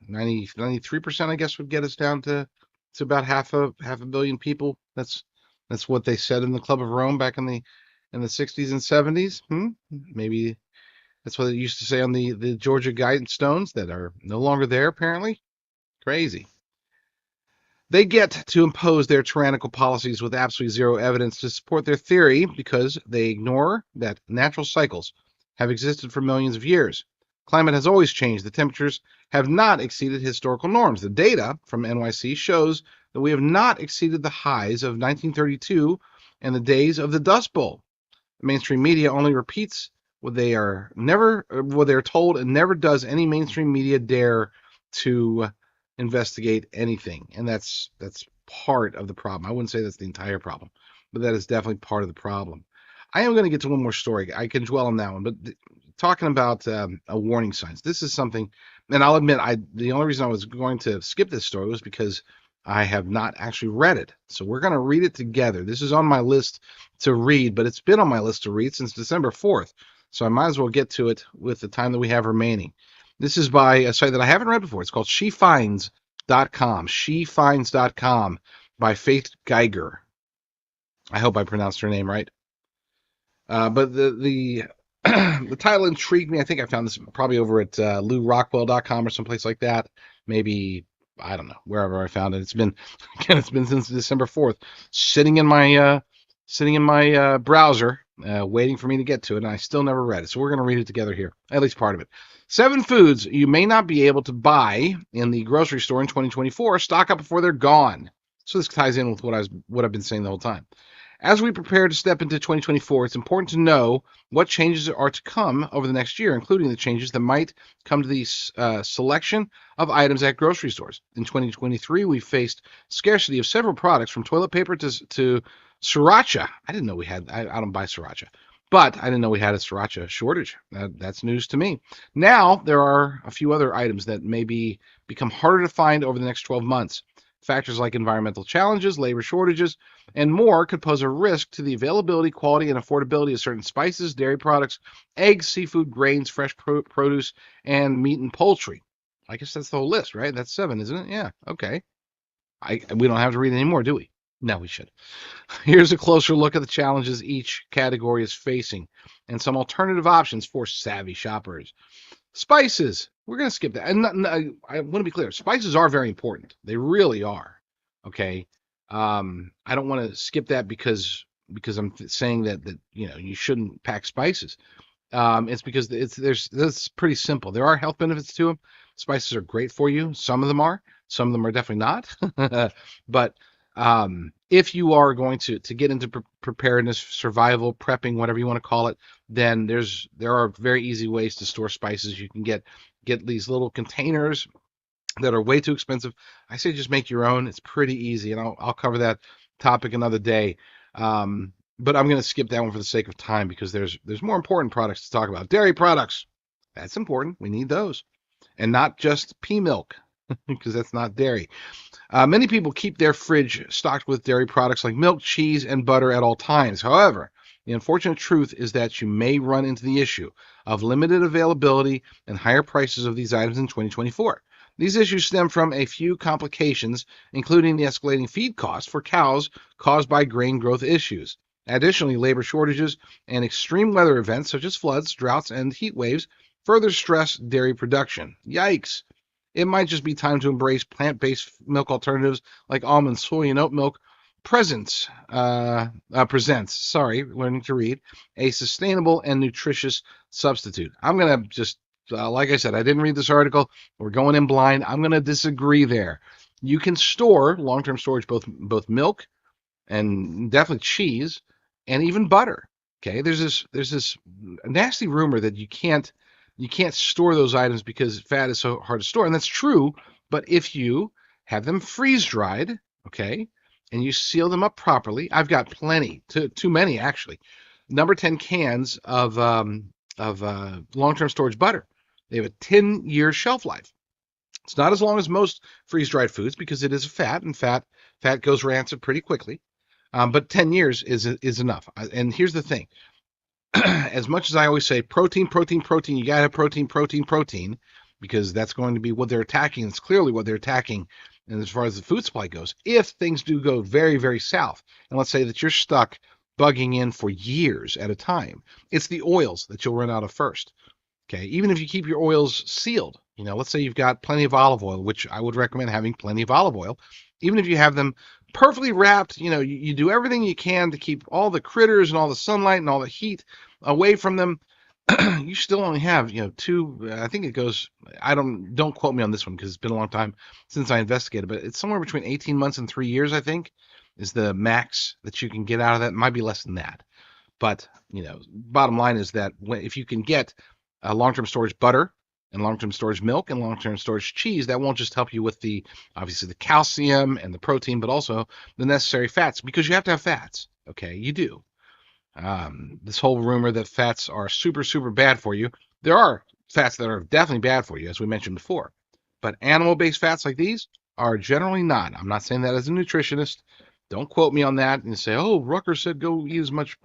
93%, I guess, would get us down to about half a billion people. That's what they said in the Club of Rome back in the 60s and 70s. Maybe that's what they used to say on the Georgia Guidestones that are no longer there, apparently. Crazy. They get to impose their tyrannical policies with absolutely zero evidence to support their theory because they ignore that natural cycles have existed for millions of years. Climate has always changed. The temperatures have not exceeded historical norms. The data from NYC shows that we have not exceeded the highs of 1932 and the days of the Dust Bowl. The mainstream media only repeats what they are told, and never does any mainstream media dare to investigate anything. And that's part of the problem. I wouldn't say that's the entire problem, but that is definitely part of the problem. I am going to get to one more story. I can dwell on that one, but talking about warning signs, this is something, and I'll admit, the only reason I was going to skip this story was because I have not actually read it. So we're going to read it together. This is on my list to read, but it's been on my list to read since December 4th. So I might as well get to it with the time that we have remaining. This is by a site that I haven't read before. It's called shefinds.com. Shefinds.com by Faith Geiger. I hope I pronounced her name right. But the title intrigued me. I think I found this probably over at LouRockwell.com or someplace like that. Maybe, I don't know, wherever I found it. It's been since December 4th, sitting in my browser, waiting for me to get to it, and I still never read it. So we're going to read it together here, at least part of it. 7 foods you may not be able to buy in the grocery store in 2024. Stock up before they're gone. So this ties in with what I've been saying the whole time. As we prepare to step into 2024, it's important to know what changes are to come over the next year, including the changes that might come to the selection of items at grocery stores. In 2023, we faced scarcity of several products, from toilet paper to sriracha. I didn't know we had. I don't buy sriracha. But I didn't know we had a sriracha shortage. That's news to me. Now, there are a few other items that may become harder to find over the next 12 months. Factors like environmental challenges, labor shortages, and more could pose a risk to the availability, quality, and affordability of certain spices, dairy products, eggs, seafood, grains, fresh produce, and meat and poultry. I guess that's the whole list, right? That's 7, isn't it? Yeah. Okay. We don't have to read any more, do we? No, we should. Here's a closer look at the challenges each category is facing and some alternative options for savvy shoppers. Spices. We're going to skip that. And I want to be clear. Spices are very important. They really are. Okay. I don't want to skip that because I'm saying that you shouldn't pack spices. It's because that's pretty simple. There are health benefits to them. Spices are great for you. Some of them are. Some of them are definitely not. But if you are going to get into preparedness, survival, prepping, whatever you want to call it, then there are very easy ways to store spices. You can get these little containers that are way too expensive. I say just make your own. It's pretty easy, and I'll cover that topic another day. But I'm going to skip that one for the sake of time because there's more important products to talk about. Dairy products. That's important. We need those. And not just pea milk because that's not dairy. Many people keep their fridge stocked with dairy products like milk, cheese, and butter at all times. However, the unfortunate truth is that you may run into the issue of limited availability and higher prices of these items in 2024. These issues stem from a few complications, including the escalating feed costs for cows caused by grain growth issues. Additionally, labor shortages and extreme weather events such as floods, droughts, and heat waves further stress dairy production. Yikes! It might just be time to embrace plant-based milk alternatives like almond, soy, and oat milk. Presents, learning to read, a sustainable and nutritious substitute. I'm going to just, like I said, I didn't read this article. We're going in blind. I'm going to disagree there. You can store long-term storage both milk and definitely cheese and even butter. Okay, there's this nasty rumor that you can't store those items because fat is so hard to store, and that's true. But if you have them freeze dried, okay, and you seal them up properly, I've got plenty, too many actually. Number 10 cans of long-term storage butter. They have a 10-year shelf life. It's not as long as most freeze-dried foods because it is a fat, and fat goes rancid pretty quickly. But 10 years is enough. And here's the thing. As much as I always say protein, you got to have protein, because that's going to be what they're attacking. It's clearly what they're attacking. And as far as the food supply goes, if things do go very, very south, and let's say that you're stuck bugging in for years at a time, it's the oils that you'll run out of first. Okay, even if you keep your oils sealed, let's say you've got plenty of olive oil, which I would recommend having plenty of olive oil. Even if you have them perfectly wrapped, you do everything you can to keep all the critters and all the sunlight and all the heat away from them. You still only have, two, I think it goes, don't quote me on this one because it's been a long time since I investigated, but it's somewhere between 18 months and 3 years, I think, is the max that you can get out of that. It might be less than that. But, bottom line is that if you can get long-term storage butter and long-term storage milk and long-term storage cheese, that won't just help you with obviously the calcium and the protein, but also the necessary fats, because you have to have fats. Okay, you do. This whole rumor that fats are super, super bad for you. There are fats that are definitely bad for you, as we mentioned before. But animal-based fats like these are generally not. I'm not saying that as a nutritionist. Don't quote me on that and say, oh, Rucker said go eat as much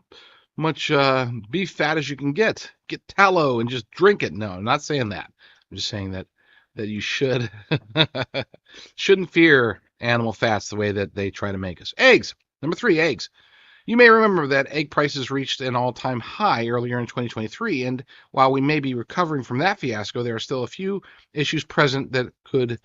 beef fat as you can get tallow and just drink it. No, I'm not saying that. I'm just saying that you shouldn't fear animal fats the way that they try to make us. Eggs. Number 3, eggs. You may remember that egg prices reached an all-time high earlier in 2023, and while we may be recovering from that fiasco, there are still a few issues present that could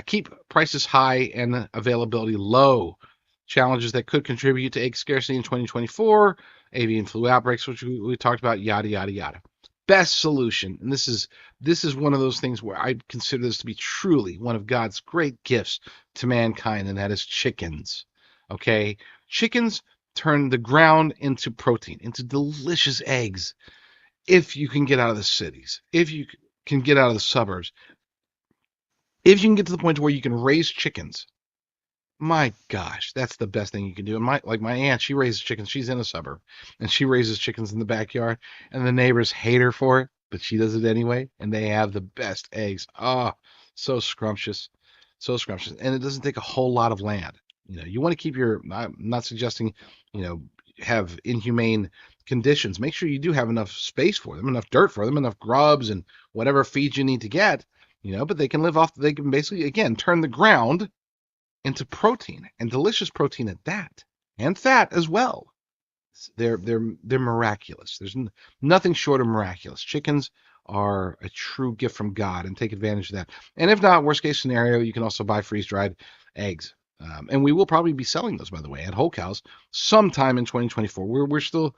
keep prices high and availability low. Challenges that could contribute to egg scarcity in 2024, avian flu outbreaks, which we talked about, yada, yada, yada. Best solution, and this is one of those things where I consider this to be truly one of God's great gifts to mankind, and that is chickens. Okay? Chickens turn the ground into protein, into delicious eggs, if you can get out of the cities, if you can get out of the suburbs, if you can get to the point where you can raise chickens My gosh, that's the best thing you can do. And my aunt, she raises chickens. She's in a suburb, and she raises chickens in the backyard, and the neighbors hate her for it, but she does it anyway, and they have the best eggs. Oh, so scrumptious, so scrumptious, and it doesn't take a whole lot of land. You want to keep your. I'm not suggesting, you know, have inhumane conditions. Make sure you do have enough space for them, enough dirt for them, enough grubs and whatever feed you need to get. But they can live off. They can basically again turn the ground into protein and delicious protein at that, and fat as well. They're miraculous. There's nothing short of miraculous. Chickens are a true gift from God, and take advantage of that. And if not, worst case scenario, you can also buy freeze dried eggs. And we will probably be selling those, by the way, at Whole Cows sometime in 2024. We're still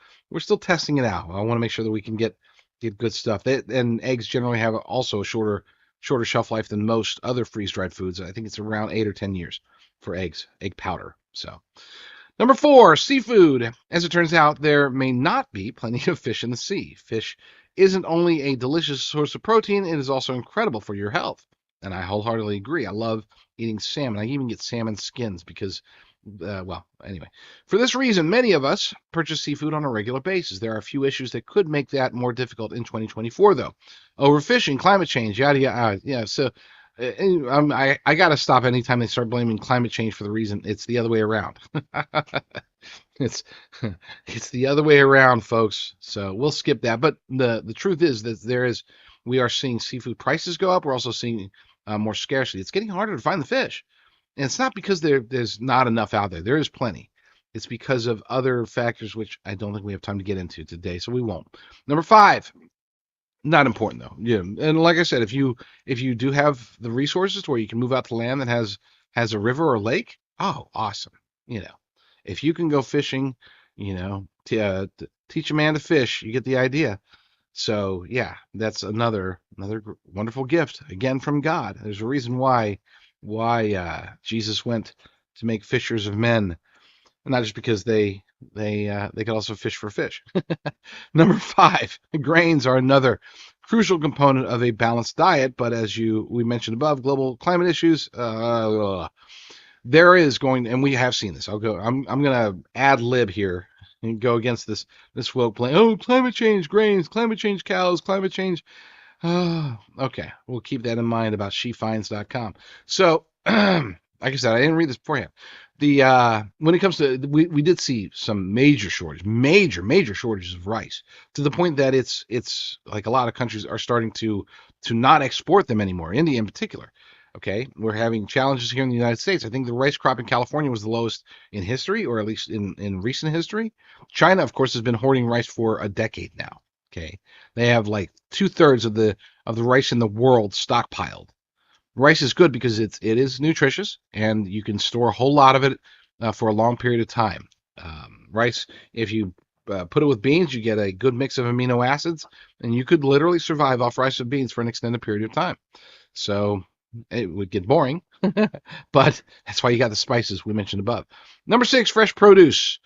testing it out. I want to make sure that we can get good stuff. And eggs generally have also a shorter shelf life than most other freeze dried foods. I think it's around 8 or 10 years for eggs, egg powder. So, number 4, seafood. As it turns out, there may not be plenty of fish in the sea. Fish isn't only a delicious source of protein, it is also incredible for your health. And I wholeheartedly agree. I love eating salmon. I even get salmon skins because, well, anyway. For this reason, many of us purchase seafood on a regular basis. There are a few issues that could make that more difficult in 2024, though. Overfishing, climate change, yada, yada. Yeah, so I got to stop anytime they start blaming climate change for the reason. It's the other way around. it's it's the other way around, folks. So we'll skip that. But the truth is that we are seeing seafood prices go up. We're also seeing more scarcity. It's getting harder to find the fish. And it's not because there's not enough out there. There is plenty. It's because of other factors, which I don't think we have time to get into today, so we won't. Number 5, not important though. Yeah, and like I said, if you do have the resources to where you can move out to land that has a river or lake, oh, awesome. If you can go fishing, to teach a man to fish, you get the idea. So yeah, that's another wonderful gift again from God. There's a reason why Jesus went to make fishers of men, not just because they could also fish for fish. Number 5, grains are another crucial component of a balanced diet, but as we mentioned above, global climate issues, there is going, and we have seen this. I'm gonna ad lib here and go against this woke plan. Oh, climate change, grains, climate change, cows, climate change. Okay, we'll keep that in mind about shefinds.com. So, like I said, I didn't read this beforehand. When it comes to, we did see some major shortages of rice, to the point that it's like a lot of countries are starting to not export them anymore. India in particular. Okay, we're having challenges here in the United States. I think the rice crop in California was the lowest in history, or at least in recent history. China, of course, has been hoarding rice for a decade now. Okay, they have like 2/3 of the rice in the world stockpiled. Rice is good because it is nutritious, and you can store a whole lot of it for a long period of time. Rice, if you put it with beans, you get a good mix of amino acids, and you could literally survive off rice and beans for an extended period of time. So it would get boring, but that's why you got the spices we mentioned above. Number 6, fresh produce.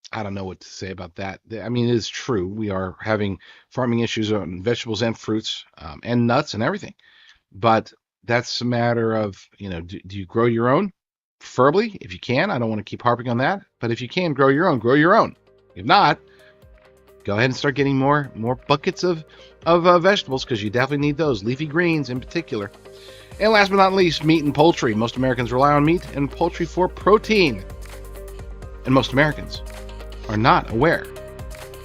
I don't know what to say about that. I mean, it is true. We are having farming issues on vegetables and fruits and nuts and everything. But that's a matter of, do you grow your own? Preferably, if you can. I don't want to keep harping on that. But if you can grow your own, grow your own. If not, go ahead and start getting more buckets of vegetables, because you definitely need those. Leafy greens in particular. And last but not least, meat and poultry. Most Americans rely on meat and poultry for protein. And most Americans are not aware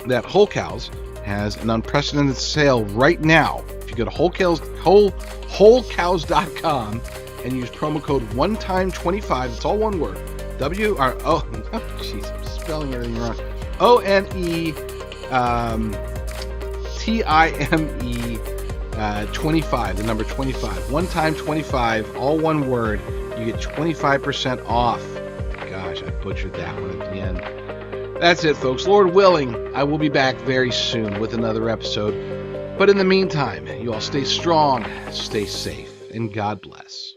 that Whole Cows has an unprecedented sale right now. If you go to wholecows.com and use promo code ONETIME25, it's all one word. Jeez, I'm spelling everything wrong. ONETIME 25, the number 25. One time 25, all one word. You get 25% off. Gosh, I butchered that one at the end. That's it, folks. Lord willing, I will be back very soon with another episode. But in the meantime, you all stay strong, stay safe, and God bless.